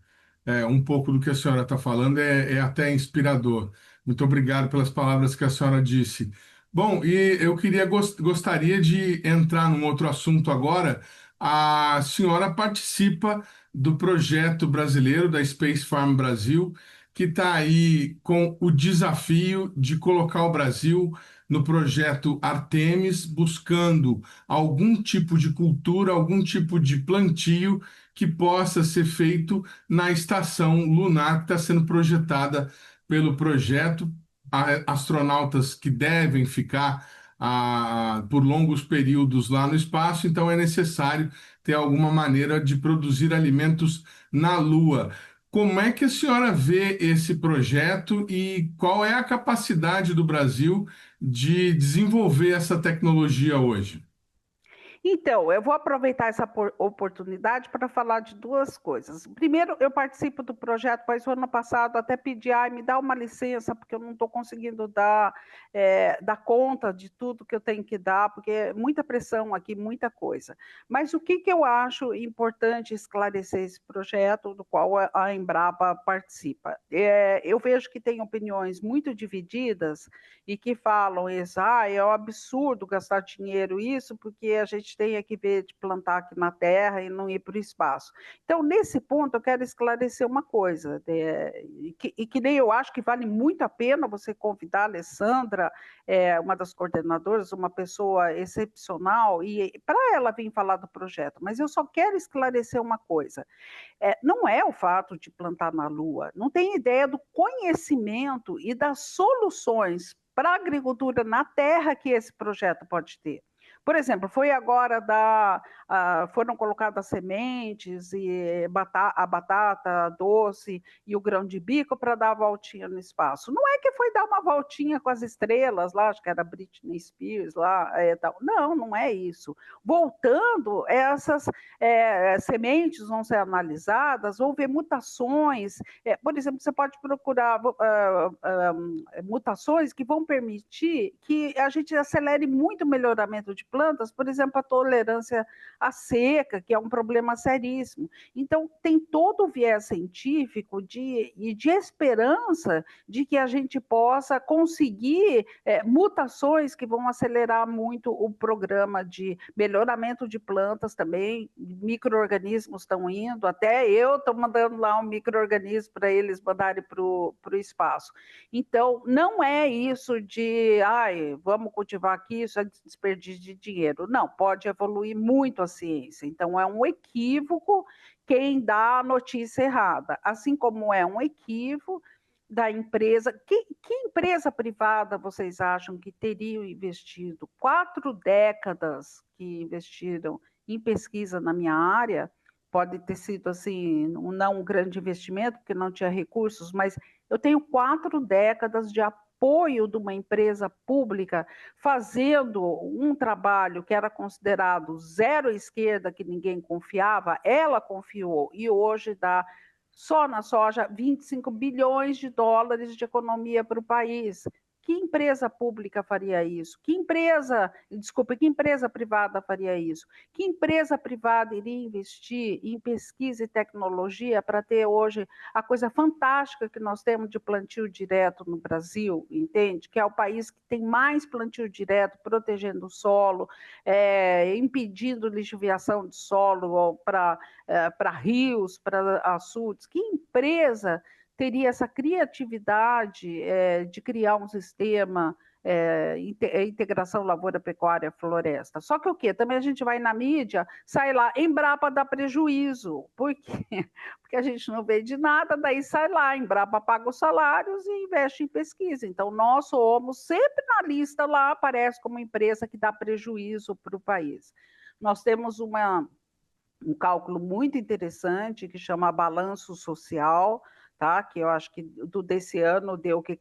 um pouco do que a senhora está falando, é até inspirador. Muito obrigado pelas palavras que a senhora disse. Bom, e eu gostaria de entrar num outro assunto agora. A senhora participa do projeto brasileiro da Space Farm Brasil, que está aí com o desafio de colocar o Brasil no projeto Artemis, buscando algum tipo de cultura, algum tipo de plantio que possa ser feito na estação lunar que está sendo projetada pelo projeto, astronautas que devem ficar por longos períodos lá no espaço, então é necessário ter alguma maneira de produzir alimentos na Lua. Como é que a senhora vê esse projeto e qual é a capacidade do Brasil de desenvolver essa tecnologia hoje? Então, eu vou aproveitar essa oportunidade para falar de duas coisas. Primeiro, eu participo do projeto, mas o ano passado até pedi, me dá uma licença, porque eu não estou conseguindo dar conta de tudo que eu tenho que dar, porque é muita pressão aqui, muita coisa. Mas o que eu acho importante esclarecer esse projeto, do qual a Embrapa participa? Eu vejo que tem opiniões muito divididas e que falam isso, é um absurdo gastar dinheiro isso, porque a gente tem que ver de plantar aqui na Terra e não ir para o espaço. Então, nesse ponto, eu quero esclarecer uma coisa, que nem eu acho que vale muito a pena você convidar a Alessandra, uma das coordenadoras, uma pessoa excepcional, e para ela vir falar do projeto, mas eu só quero esclarecer uma coisa, não é o fato de plantar na Lua, não tem ideia do conhecimento e das soluções para a agricultura na Terra que esse projeto pode ter. Por exemplo, foi agora foram colocadas sementes e a batata doce e o grão de bico para dar a voltinha no espaço. Não é que foi dar uma voltinha com as estrelas lá, acho que era Britney Spears lá, tal. Não é isso. Voltando, essas sementes vão ser analisadas, vão ver mutações. Por exemplo, você pode procurar mutações que vão permitir que a gente acelere muito o melhoramento de plantas, por exemplo, a tolerância à seca, que é um problema seríssimo. Então, tem todo o viés científico e de esperança de que a gente possa conseguir mutações que vão acelerar muito o programa de melhoramento de plantas também, micro-organismos estão indo, até eu estou mandando lá um micro-organismo para eles mandarem para o espaço. Então, não é isso de, vamos cultivar aqui, isso é desperdício de dinheiro. Não, pode evoluir muito a ciência. Então, é um equívoco quem dá a notícia errada, assim como é um equívoco da empresa. Que empresa privada vocês acham que teriam investido 4 décadas que investiram em pesquisa na minha área? Pode ter sido assim, não um grande investimento, porque não tinha recursos, mas eu tenho 4 décadas de apoio de uma empresa pública fazendo um trabalho que era considerado zero esquerda, que ninguém confiava, ela confiou e hoje dá só na soja 25 bilhões de dólares de economia para o país. Que empresa pública faria isso? Que empresa privada faria isso? Que empresa privada iria investir em pesquisa e tecnologia para ter hoje a coisa fantástica que nós temos de plantio direto no Brasil, entende? Que é o país que tem mais plantio direto, protegendo o solo, impedindo lixiviação de solo para rios, para açudes. Que empresa teria essa criatividade de criar um sistema, integração lavoura, pecuária, floresta. Só que o quê? Também a gente vai na mídia, sai lá, Embrapa dá prejuízo. Por quê? Porque a gente não vê de nada, daí sai lá, Embrapa paga os salários e investe em pesquisa. Então, nós somos sempre na lista lá, aparece como empresa que dá prejuízo para o país. Nós temos um cálculo muito interessante que chama balanço social, tá? Que eu acho que desse ano deu que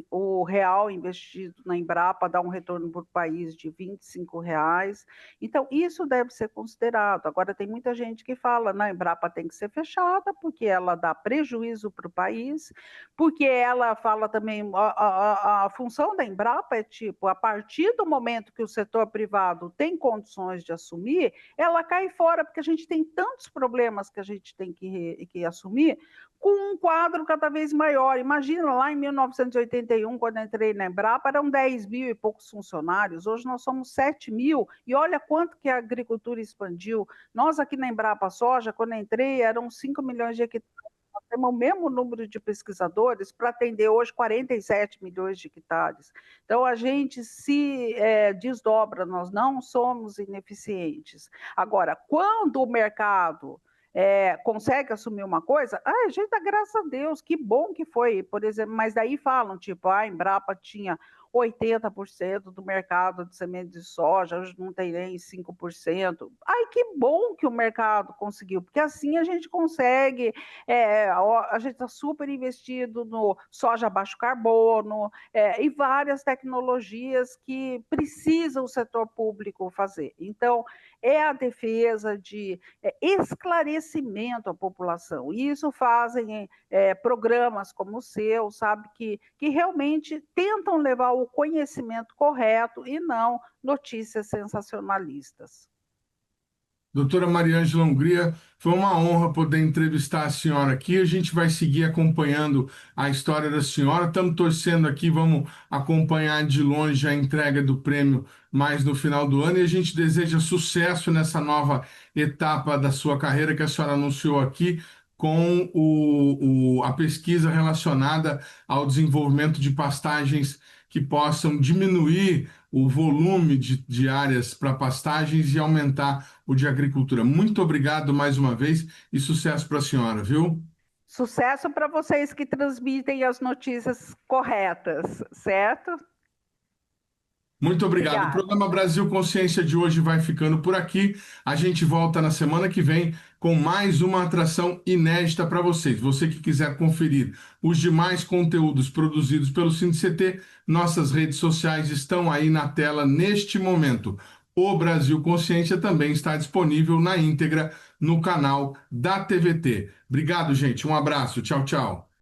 o real investido na Embrapa dá um retorno para o país de R$ 25. Então, isso deve ser considerado. Agora, tem muita gente que fala, a Embrapa tem que ser fechada, porque ela dá prejuízo para o país, porque ela fala também, a função da Embrapa é tipo, a partir do momento que o setor privado tem condições de assumir, ela cai fora, porque a gente tem tantos problemas que a gente tem que assumir. com um quadro cada vez maior. Imagina, lá em 1981, quando eu entrei na Embrapa, eram 10 mil e poucos funcionários, hoje nós somos 7 mil, e olha quanto que a agricultura expandiu. Nós aqui na Embrapa Soja, quando eu entrei, eram 5 milhões de hectares. Nós temos o mesmo número de pesquisadores para atender hoje 47 milhões de hectares. Então, a gente se desdobra, nós não somos ineficientes. Agora, quando o mercado consegue assumir uma coisa, a gente dá graças a Deus, que bom que foi, por exemplo, mas daí falam, tipo, a Embrapa tinha 80% do mercado de semente de soja, hoje não tem nem 5%. Ai, que bom que o mercado conseguiu, porque assim a gente consegue, a gente está super investido no soja baixo carbono, e várias tecnologias que precisa o setor público fazer. Então, é a defesa de esclarecimento à população. E isso fazem programas como o seu, sabe, que realmente tentam levar o conhecimento correto e não notícias sensacionalistas. Doutora Mariângela Hungria, foi uma honra poder entrevistar a senhora aqui. A gente vai seguir acompanhando a história da senhora. Estamos torcendo aqui, vamos acompanhar de longe a entrega do prêmio mais no final do ano. E a gente deseja sucesso nessa nova etapa da sua carreira que a senhora anunciou aqui, com a pesquisa relacionada ao desenvolvimento de pastagens que possam diminuir o volume de áreas para pastagens e aumentar o de agricultura. Muito obrigado mais uma vez e sucesso para a senhora, viu? Sucesso para vocês que transmitem as notícias corretas, certo? Muito obrigado. Obrigada. O programa Brasil Consciência de hoje vai ficando por aqui. A gente volta na semana que vem com mais uma atração inédita para vocês. Você que quiser conferir os demais conteúdos produzidos pelo CINDCT, nossas redes sociais estão aí na tela neste momento. O Brasil Consciência também está disponível na íntegra no canal da TVT. Obrigado, gente. Um abraço. Tchau, tchau.